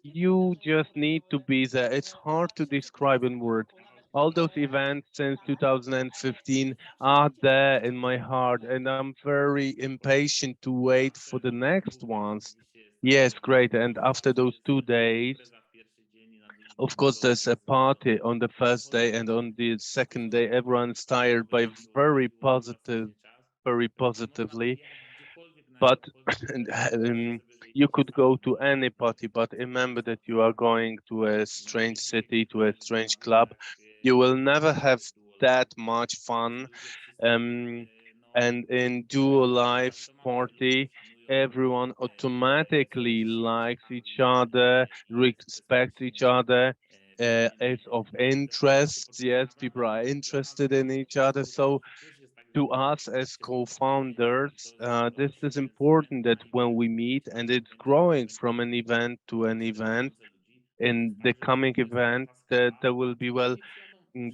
You just need to be there. It's hard to describe in words. All those events since 2015 are there in my heart, and I'm very impatient to wait for the next ones. Yes, great. And after those 2 days, of course, there's a party on the first day, and on the second day, everyone's tired by very positively. But you could go to any party, but remember that you are going to a strange city, to a strange club. You will never have that much fun. Um, and in dual life party, everyone automatically likes each other, respects each other, is of interest. Yes, people are interested in each other. So to us as co-founders, this is important that when we meet, and it's growing from an event to an event. In the coming event, that there will be, well,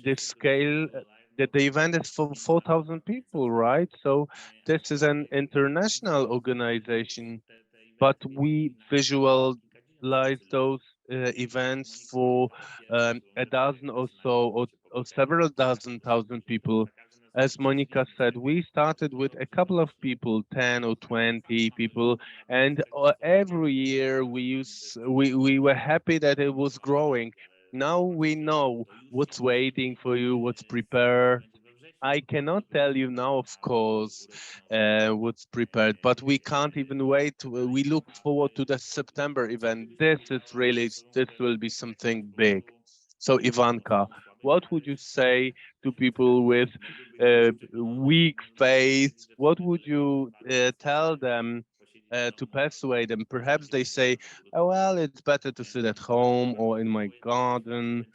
this scale, that the event is for 4,000 people, right? So this is an international organization, but we visualize those events for a dozen or so, or several dozen thousand people. As Monica said, we started with a couple of people, 10 or 20 people, and every year we were happy that it was growing. Now we know what's waiting for you, what's prepared. I cannot tell you now, of course, what's prepared, but we can't even wait. We look forward to the September event. This will be something big. So, Ivanka, what would you say to people with weak faith? What would you tell them to persuade them? Perhaps they say, oh, well, it's better to sit at home or in my garden.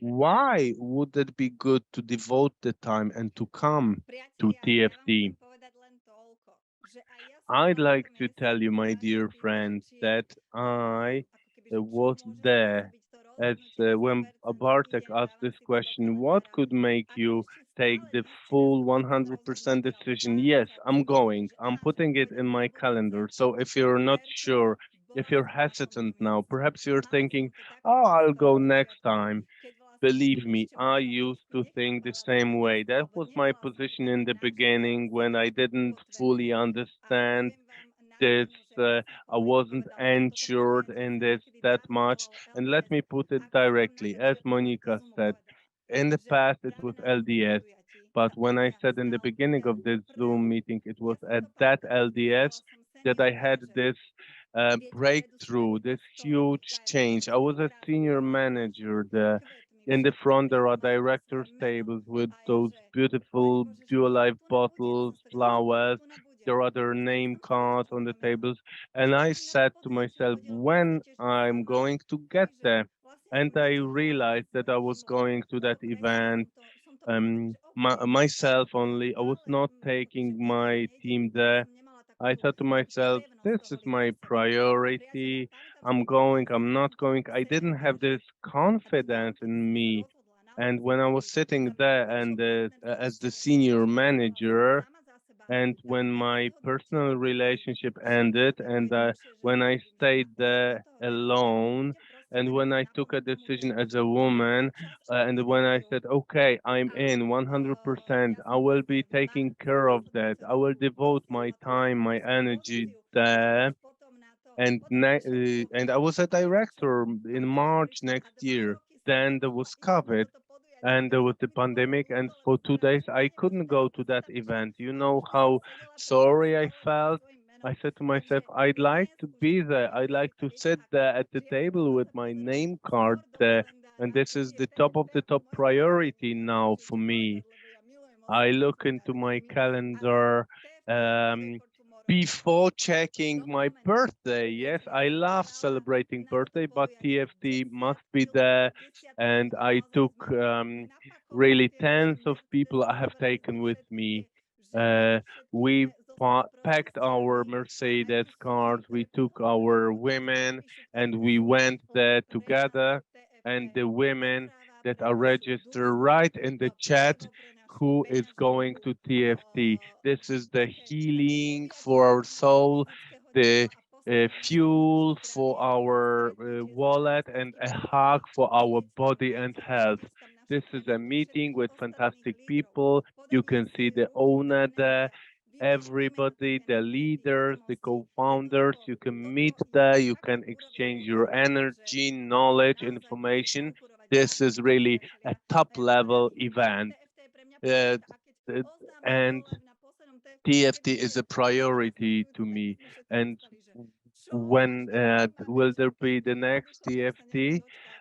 Why would it be good to devote the time and to come to Priatelia, ja vám chcem TFT? povedať len toľko, že aj ja som I'd bola like tak to mesiac, tell you, my dva dear mesiace friend, zahraničí, that I ako keby, že čo was môže there spôsobiť to as rozhodnutie na when 100%, Bartek idem, asked dávam this si to do question, what kalendára could make a you konečne take stále the ešte raz full som sa to 100% rozhodnutie decision? Yes, vážila, I'm going. že I'm áno, putting it in pôjdem my na calendar. budúci So if you're not 100%, sure, if bola you're som na tom hesitant now, 2 mesiace. perhaps you're Mala thinking, som to takú oh, I'll čisto go vo next výletku, time. keď vlastne Believe me, ešte I vôbec som used to think the nechápala same way. biznis, That alebo was my nemala som position in úplne the načrtené beginning when I cieľe didn't fully ukotvené. A understand poviem vám na this. rovinu, že ja som I Monike wasn't povedala, že toto ensured mesiac in sa this niekedy that dávno much. volalo And let LDS. me put it Ako som na directly, as začiatku Monica baptizmu said, povedala, in the že past it práve was na tomto LDS. podujatí But sa when I pre mňa said in the stal beginning ten of this Zoom prelom. meeting, it was Ja som at to that povedala, LDS písala som that I seniorom, had že this viete, predu breakthrough, svojho this kostola, huge taká change. I was a senior restaurácia, manager. s kvetmi, In the všetci front, there are pripravili directors' svoje meno tables with a ja, those že Pane beautiful Bože, že Dual kto Life tu bude? Ja bottles, som spýtala, že kto flowers. tu bude? There are A their pozerám name sa, už tam cards všetci on the to meno. tables. A And I všetci na said mňa to pozerali, čo myself, chodili po when svete, že I'm sama. going to get Hej, že there, vlastne som and I nečakala realized vôbec that I was ním, going to that presne event som to brala tak, že OK, myself tak only. I was ale not že taking keď my nejdem, team ja there. som nemala takú I tú thought to myself, pevnosť this toho is my líderstva. A priatelia, priority. pamätám si, I'm že ten going, mesiac I'm som not going. I didn't sedela have tam, že this a ten deň, confidence kedy som in sa me. rozhodla And naozaj when I was urobiť sitting ten there workshop and Partner as the Transformation, senior rozhodla som manager, sama za seba. and Tak when tie my rozhodnutia personal takými relationship ended, šipkami and najjednoduchšie, že when I urobím, že stayed idem do there toho mesta, alone, idem proste and when takto I took a napomôcť tomu decision as týmu, a woman, čas and všetci when I nemajú. said, okay, I'm A in 100%, ja I som will vlastne be v taking marci care of that. I will 2022 devote my dostala tú time, my riaditeľskú energy pozíciu a there. už potom na to, potom prišiel And I COVID, was a viete čo? director in COVID March prišiel a next 2 year. roky som Then there nemohla was ísť na COVID, toto podujatie, and tak there sa was the mi to bolo pandemic, and ľúto, lebo for som two povedala, days že I nie, že couldn't teda go to idem that tam, že event. You know skončím. Ja som how sedela pred tým sorry I stolom so felt? svojím menom, I said to takže myself, I'd like dnes to už be to there. I'd neviem. like A to viete sit ako? there at the Že ja som table with dokonca my pozerala name card skôr do there. And kalendára, this keď is je the ten top of the top moje priority narodeniny, now že for kalendár, me. lebo ja milujem I oslavovať look tieto into my dátumy. Ale calendar TFT is today um, for tomorrow. before V checking tom my momente, birthday. keď Yes, som I sa love zamerala celebrating na toto birthday, but podujatie, TFT must be there. lebo 10. And rok I naozaj took sme napakovali really tie naše tens of people I Mercedesy, have zobrali taken sme with všetky me. tie ženy, všetky We tie, zostali proste packed our silní a Mercedes majú cars, svoje we took our pochopenie, women, napíšu and tam we svoj went plán there pre nás together. TFT, And the women vypráva that pre are našu registered dušu, right in the chat palivo pre našu who is going peňaženku, to TFT. This is the také healing for poriadne our soul, sympatického the diela a posledné fuel for zdravie our stretnutie s wallet, and fantastickými a ľuďmi. hug for our Príďte tam, body and health. nájdete tam naše This is a stretnutie meeting všetkých with ostatných fantastic lídrov. people. You Podajme can see si the ruku, owner dajme there, sa, everybody, the leaders, the vedomosti. co-founders. Jednoducho, You can meet toto there, viete you tak can urobiť exchange your úžasne, že energy, knowledge, naozaj budete information. konkurovať This is zákonite, really a priatelia. top A ja som level rád, že event. TFT je pre mňa Uh, priorita. A keď uh, oznámili and dole na poslednom TFT, že keď TFT bude is a priority nasledujúci, to tak my me. sme všetci And zostali, že čo? when Ešte raz oznámili will there všetkých. be the next Jednoducho sme sa nemohli TFT? dočkať.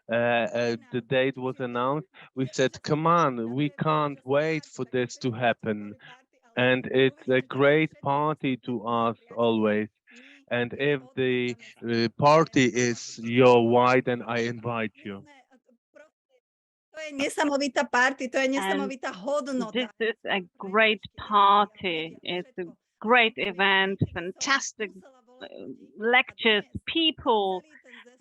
The Rodina, date was priatelia, announced. We said, come neúčastníci on, na we TFT, can't že sme wait party, for také this to všetci chcú happen. kvôli party, ale And it's a uvidíte, že great všetci party ostatní, to us priatelia, always. my And ich if the odchádzame samozrejme party is your why, then I invite my you. sme, proste, to je nesamovitá party, to je And nesamovitá hodnota. this is a great party. It's a great event, fantastic lectures, people.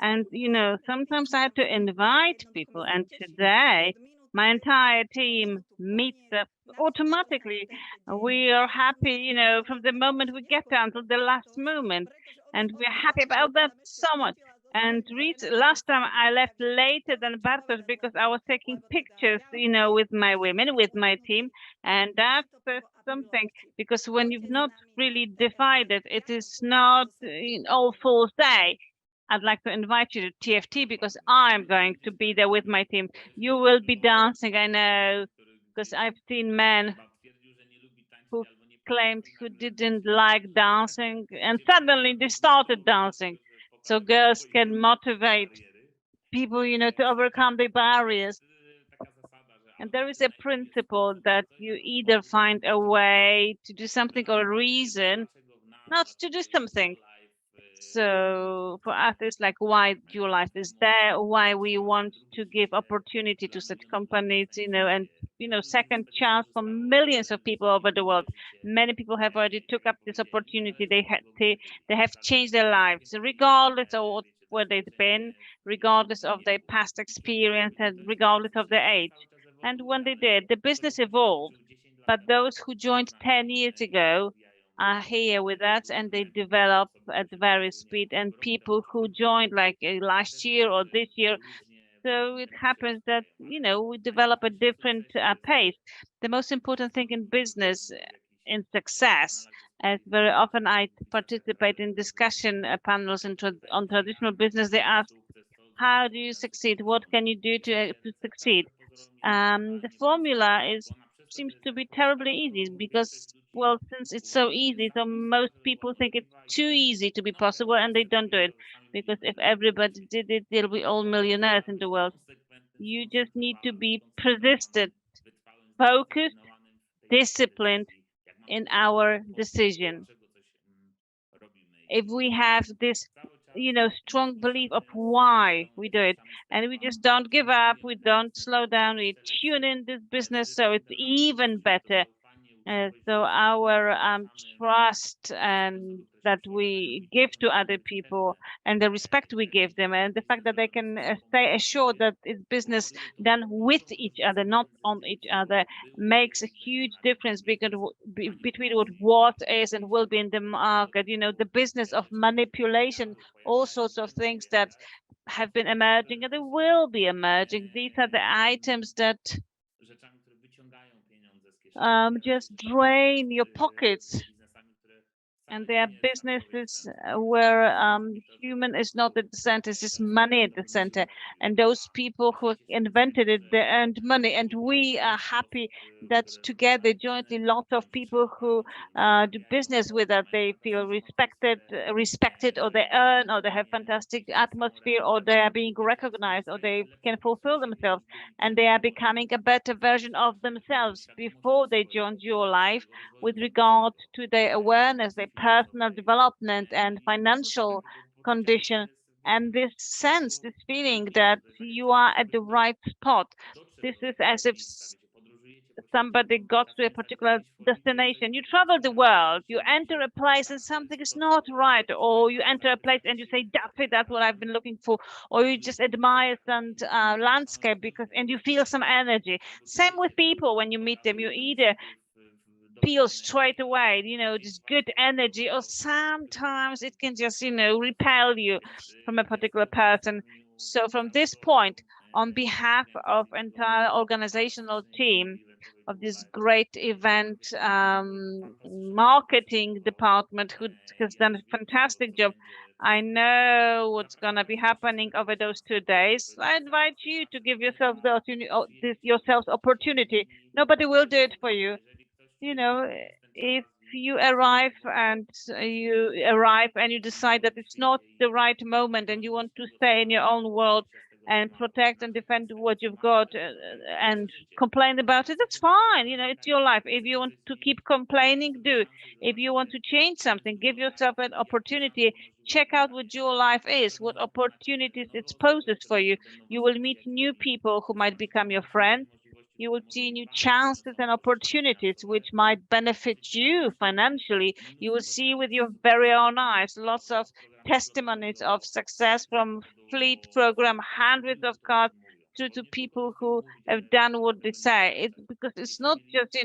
And, you know, sometimes I have to invite people. And today, my entire team meets up automatically. We are happy, you know, from the moment we get there until the last moment. And we're happy about that so much. And last time I left later than Bartosz because I was taking pictures, you know, with my women, with my team. And that's something, because when you've not really divided, it is not all Fool's Day. I'd like to invite you to TFT because I'm going to be there with my team. You will be dancing, I know. because I've seen men who claimed who didn't like dancing and suddenly they started dancing. So girls can motivate people, to overcome the barriers. And there is a principle that you either find a way to do something or a reason not to do something. So for us, it's like why Dual Life is there, why we want to give opportunity to such companies, and second chance for millions of people over the world. Many people have already took up this opportunity. They have changed their lives, regardless of where they've been, regardless of their past experience, and regardless of their age. And when they did, the business evolved. But those who joined 10 years ago are here with us and they develop at various speed, and people who joined like last year or this year, so it happens that we develop a different pace. The most important thing in business, in success, as very often I participate in discussion panels on traditional business, they ask, how do you succeed? What can you do to succeed? The formula seems to be terribly easy because, well, since it's so easy, so most people think it's too easy to be possible and they don't do it. Because if everybody did it, there'll be all millionaires in the world. You just need to be persistent, focused, disciplined in our decision. If we have this strong belief of why we do it, and we just don't give up, we don't slow down, we tune in this business, so it's even better. So our trust and that we give to other people and the respect we give them and the fact that they can stay assured that it's business done with each other, not on each other, makes a huge difference between what is and will be in the market. The business of manipulation, all sorts of things that have been emerging and they will be emerging. These are the items that just drain your pockets. And there are businesses where human is not at the center, it's just money at the center. And those people who invented it, they earned money. And we are happy that together, jointly, lots of people who do business with us, they feel respected, or they earn, or they have fantastic atmosphere, or they are being recognized, or they can fulfill themselves. And they are becoming a better version of themselves before they joined your life with regard to their awareness, their personal development and financial condition, and this sense, this feeling that you are at the right spot. This is as if somebody got to a particular destination. You travel the world, you enter a place and something is not right, or you enter a place and you say, that's it, that's what I've been looking for, or you just admire some landscape and you feel some energy. Same with people. When you meet them, you either feel straight away, this good energy, or sometimes it can just, repel you from a particular person. So from this point, on behalf of entire organizational team of this great event marketing department, who has done a fantastic job, I know what's going to be happening over those 2 days. I invite you to give yourself yourselves opportunity. Nobody will do it for you. If you arrive and you decide that it's not the right moment and you want to stay in your own world and protect and defend what you've got and complain about it, that's fine. It's your life. If you want to keep complaining, do. If you want to change something, give yourself an opportunity. Check out what your life is, what opportunities it poses for you. You will meet new people who might become your friends. You will see new chances and opportunities which might benefit you financially. You will see with your very own eyes lots of testimonies of success from fleet program, hundreds of cars, to people who have done what they say. It's because it's not just,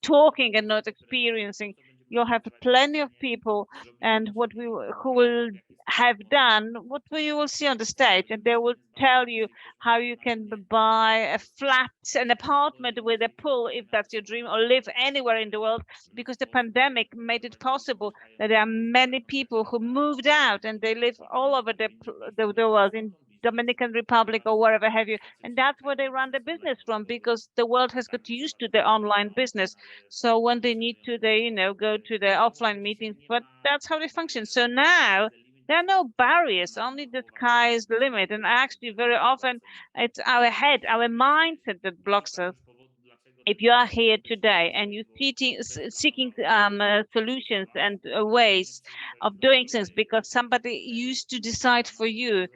talking and not experiencing. You'll have plenty of people and who will have done what you will see on the stage, and they will tell you how you can buy a flat, an apartment with a pool, if that's your dream, or live anywhere in the world, because the pandemic made it possible that there are many people who moved out and they live all over the world in Dominican Republic or wherever have you. And that's where they run the business from, because the world has got used to the online business. So when they need to, they, go to the offline meetings, but that's how they function. So now there are no barriers, only the sky is the limit. And actually, very often it's our head, our mindset that blocks us. If you are here today and you're seeking solutions and ways of doing things because somebody used to decide for you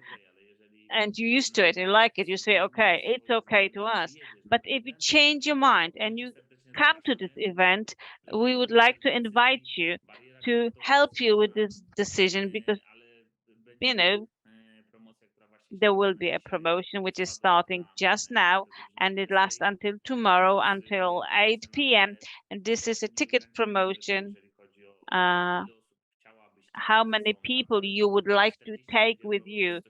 and you're used to it and like it, you say, okay, it's okay to us. But if you change your mind and you come to this event, we would like to invite you to help you with this decision because, there will be a promotion which is starting just now and it lasts until tomorrow until 8 p.m. And this is a ticket promotion. How many people you would like to take with you?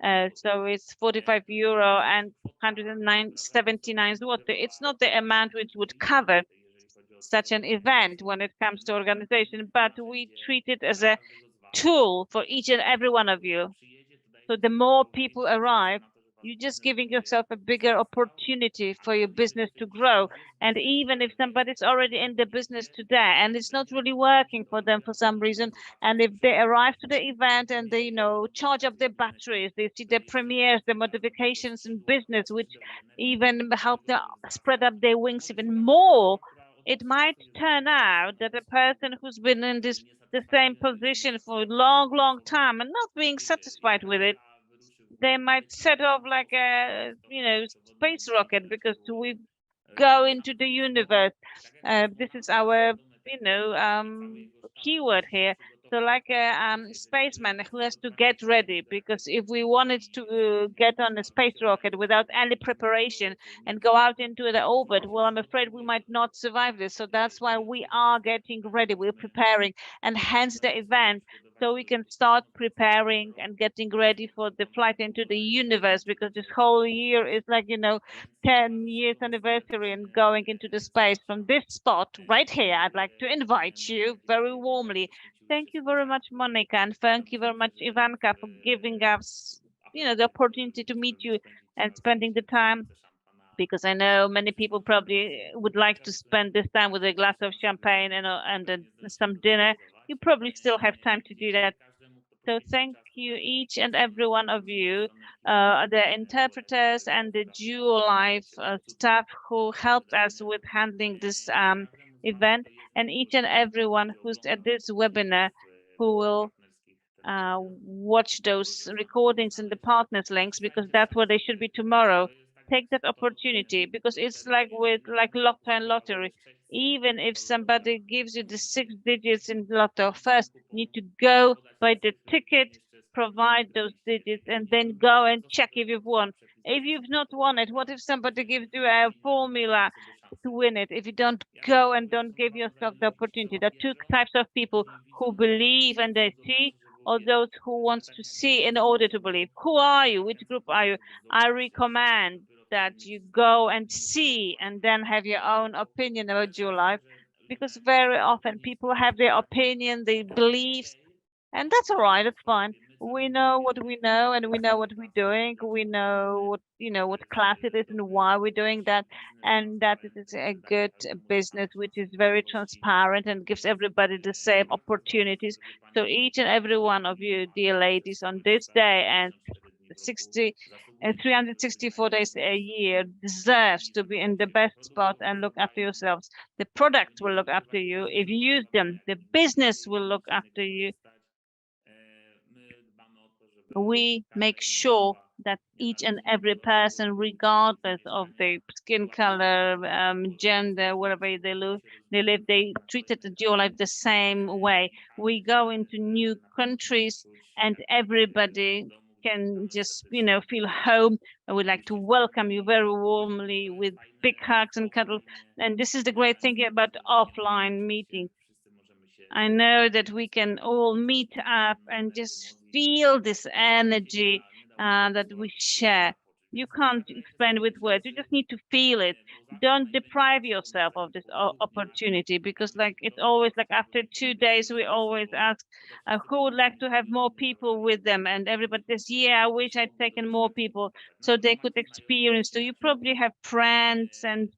So it's 45 euro and 179 zloty. It's not the amount which would cover such an event when it comes to organization, but we treat it as a tool for each and every one of you. So the more people arrive, you're just giving yourself a bigger opportunity for your business to grow. And even if somebody's already in the business today and it's not really working for them for some reason, and if they arrive to the event and they, charge up their batteries, they see the premieres, the modifications in business, which even help them spread up their wings even more, it might turn out that a person who's been in the same position for a long, long time and not being satisfied with it, they might set off like a, space rocket because we go into the universe. This is our, keyword here. So like a spaceman who has to get ready, because if we wanted to get on a space rocket without any preparation and go out into the orbit, well, I'm afraid we might not survive this. So that's why we are getting ready. We're preparing, and hence the event, so we can start preparing and getting ready for the flight into the universe, because this whole year is like, 10 years anniversary and going into the space. From this spot right here, I'd like to invite you very warmly. Thank you very much, Monica, and thank you very much, Ivanka, for giving us, the opportunity to meet you and spending the time, because I know many people probably would like to spend this time with a glass of champagne and some dinner. You probably still have time to do that. So thank you, each and every one of you, the interpreters and the Duo Life staff who helped us with handling this event, and each and everyone who's at this webinar who will watch those recordings in the partners links, because that's where they should be tomorrow. Take that opportunity, because it's like with lotto and lottery. Even if somebody gives you the 6 digits in lotto, first you need to go buy the ticket, provide those digits, and then go and check if you've won. If you've not won it, what if somebody gives you a formula to win it? If you don't go and don't give yourself the opportunity, there are two types of people: who believe and they see, or those who wants to see in order to believe. Who are you? Which group are you? I recommend that you go and see and then have your own opinion about your life, because very often people have their opinion, their beliefs, and that's all right. That's fine. We know what we know, and we know what we're doing. We know what, what class it is and why we're doing that, and that it is a good business which is very transparent and gives everybody the same opportunities. So each and every one of you, dear ladies, on this day and 364 days a year, deserves to be in the best spot and look after yourselves. The products will look after you if you use them. The business will look after you. We make sure that each and every person, regardless of their skin color, gender, wherever they live, they treated the dual life the same way. We go into new countries and everybody can just, feel home. I would like to welcome you very warmly with big hugs and cuddles. And this is the great thing about offline meetings. I know that we can all meet up and just feel this energy that we share. You can't explain with words. You just need to feel it. Don't deprive yourself of this opportunity, because like it's always like after 2 days we always ask who would like to have more people with them, and everybody says, yeah, I wish I'd taken more people so they could experience. So you probably have friends and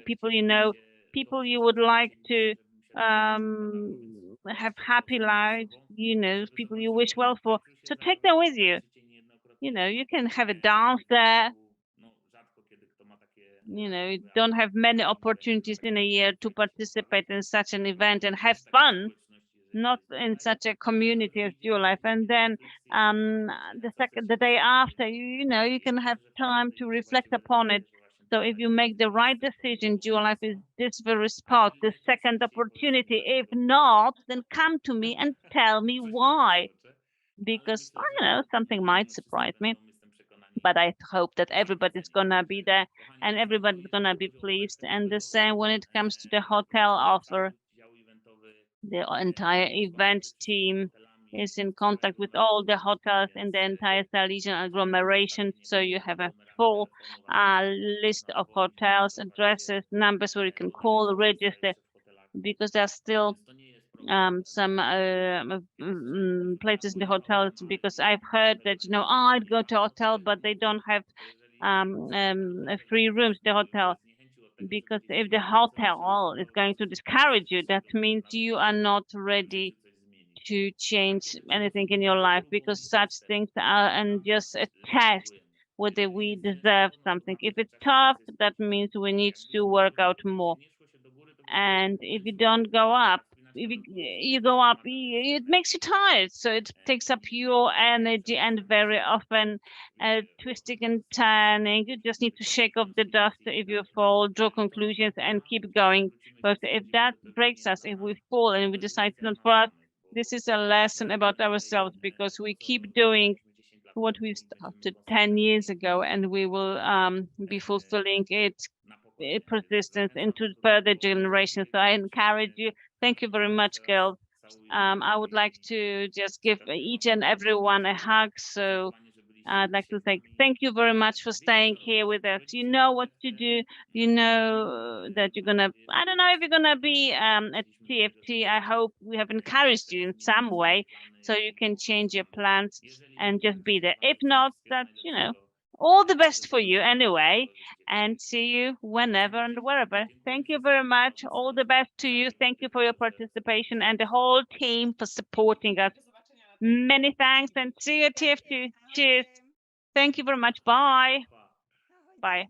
people people you would like to have happy lives, people you wish well for. So take them with you. You can have a dance there. You don't have many opportunities in a year to participate in such an event and have fun, not in such a community as Dual Life. And then the day after, you can have time to reflect upon it. So if you make the right decision, Dual Life is this very spot, the second opportunity. If not, then come to me and tell me why. Because I don't know, something might surprise me. But I hope that everybody's gonna be there and everybody's gonna be pleased. And the same when it comes to the hotel offer. The entire event team is in contact with all the hotels in the entire Silesian agglomeration. So you have a full list of hotels, addresses, numbers where you can call, register, because there's still some places in the hotels, because I've heard that I'd go to a hotel but they don't have free rooms in the hotel, because if the hotel is going to discourage you, that means you are not ready to change anything in your life, because such things are and just a test whether we deserve something. If it's tough, that means we need to work out more. And if you don't go up, if you go up, it makes you tired. So it takes up your energy, and very often twisting and turning. You just need to shake off the dust if you fall, draw conclusions, and keep going. But if that breaks us, if we fall and we decide it's not for us, this is a lesson about ourselves, because we keep doing what we started 10 years ago, and we will be fulfilling it persistence into further generations. So I encourage you. Thank you very much, girls. I would like to just give each and everyone a hug. So I'd like to say thank you very much for staying here with us. You know what to do. You know that you're gonna, I don't know if you're gonna be at TFT. I hope we have encouraged you in some way so you can change your plans and just be there. If not, that, all the best for you anyway, and see you whenever and wherever. Thank you very much. All the best to you. Thank you for your participation and the whole team for supporting us. Many thanks, and see you at TF2. Cheers. Thank you very much. Bye. Bye.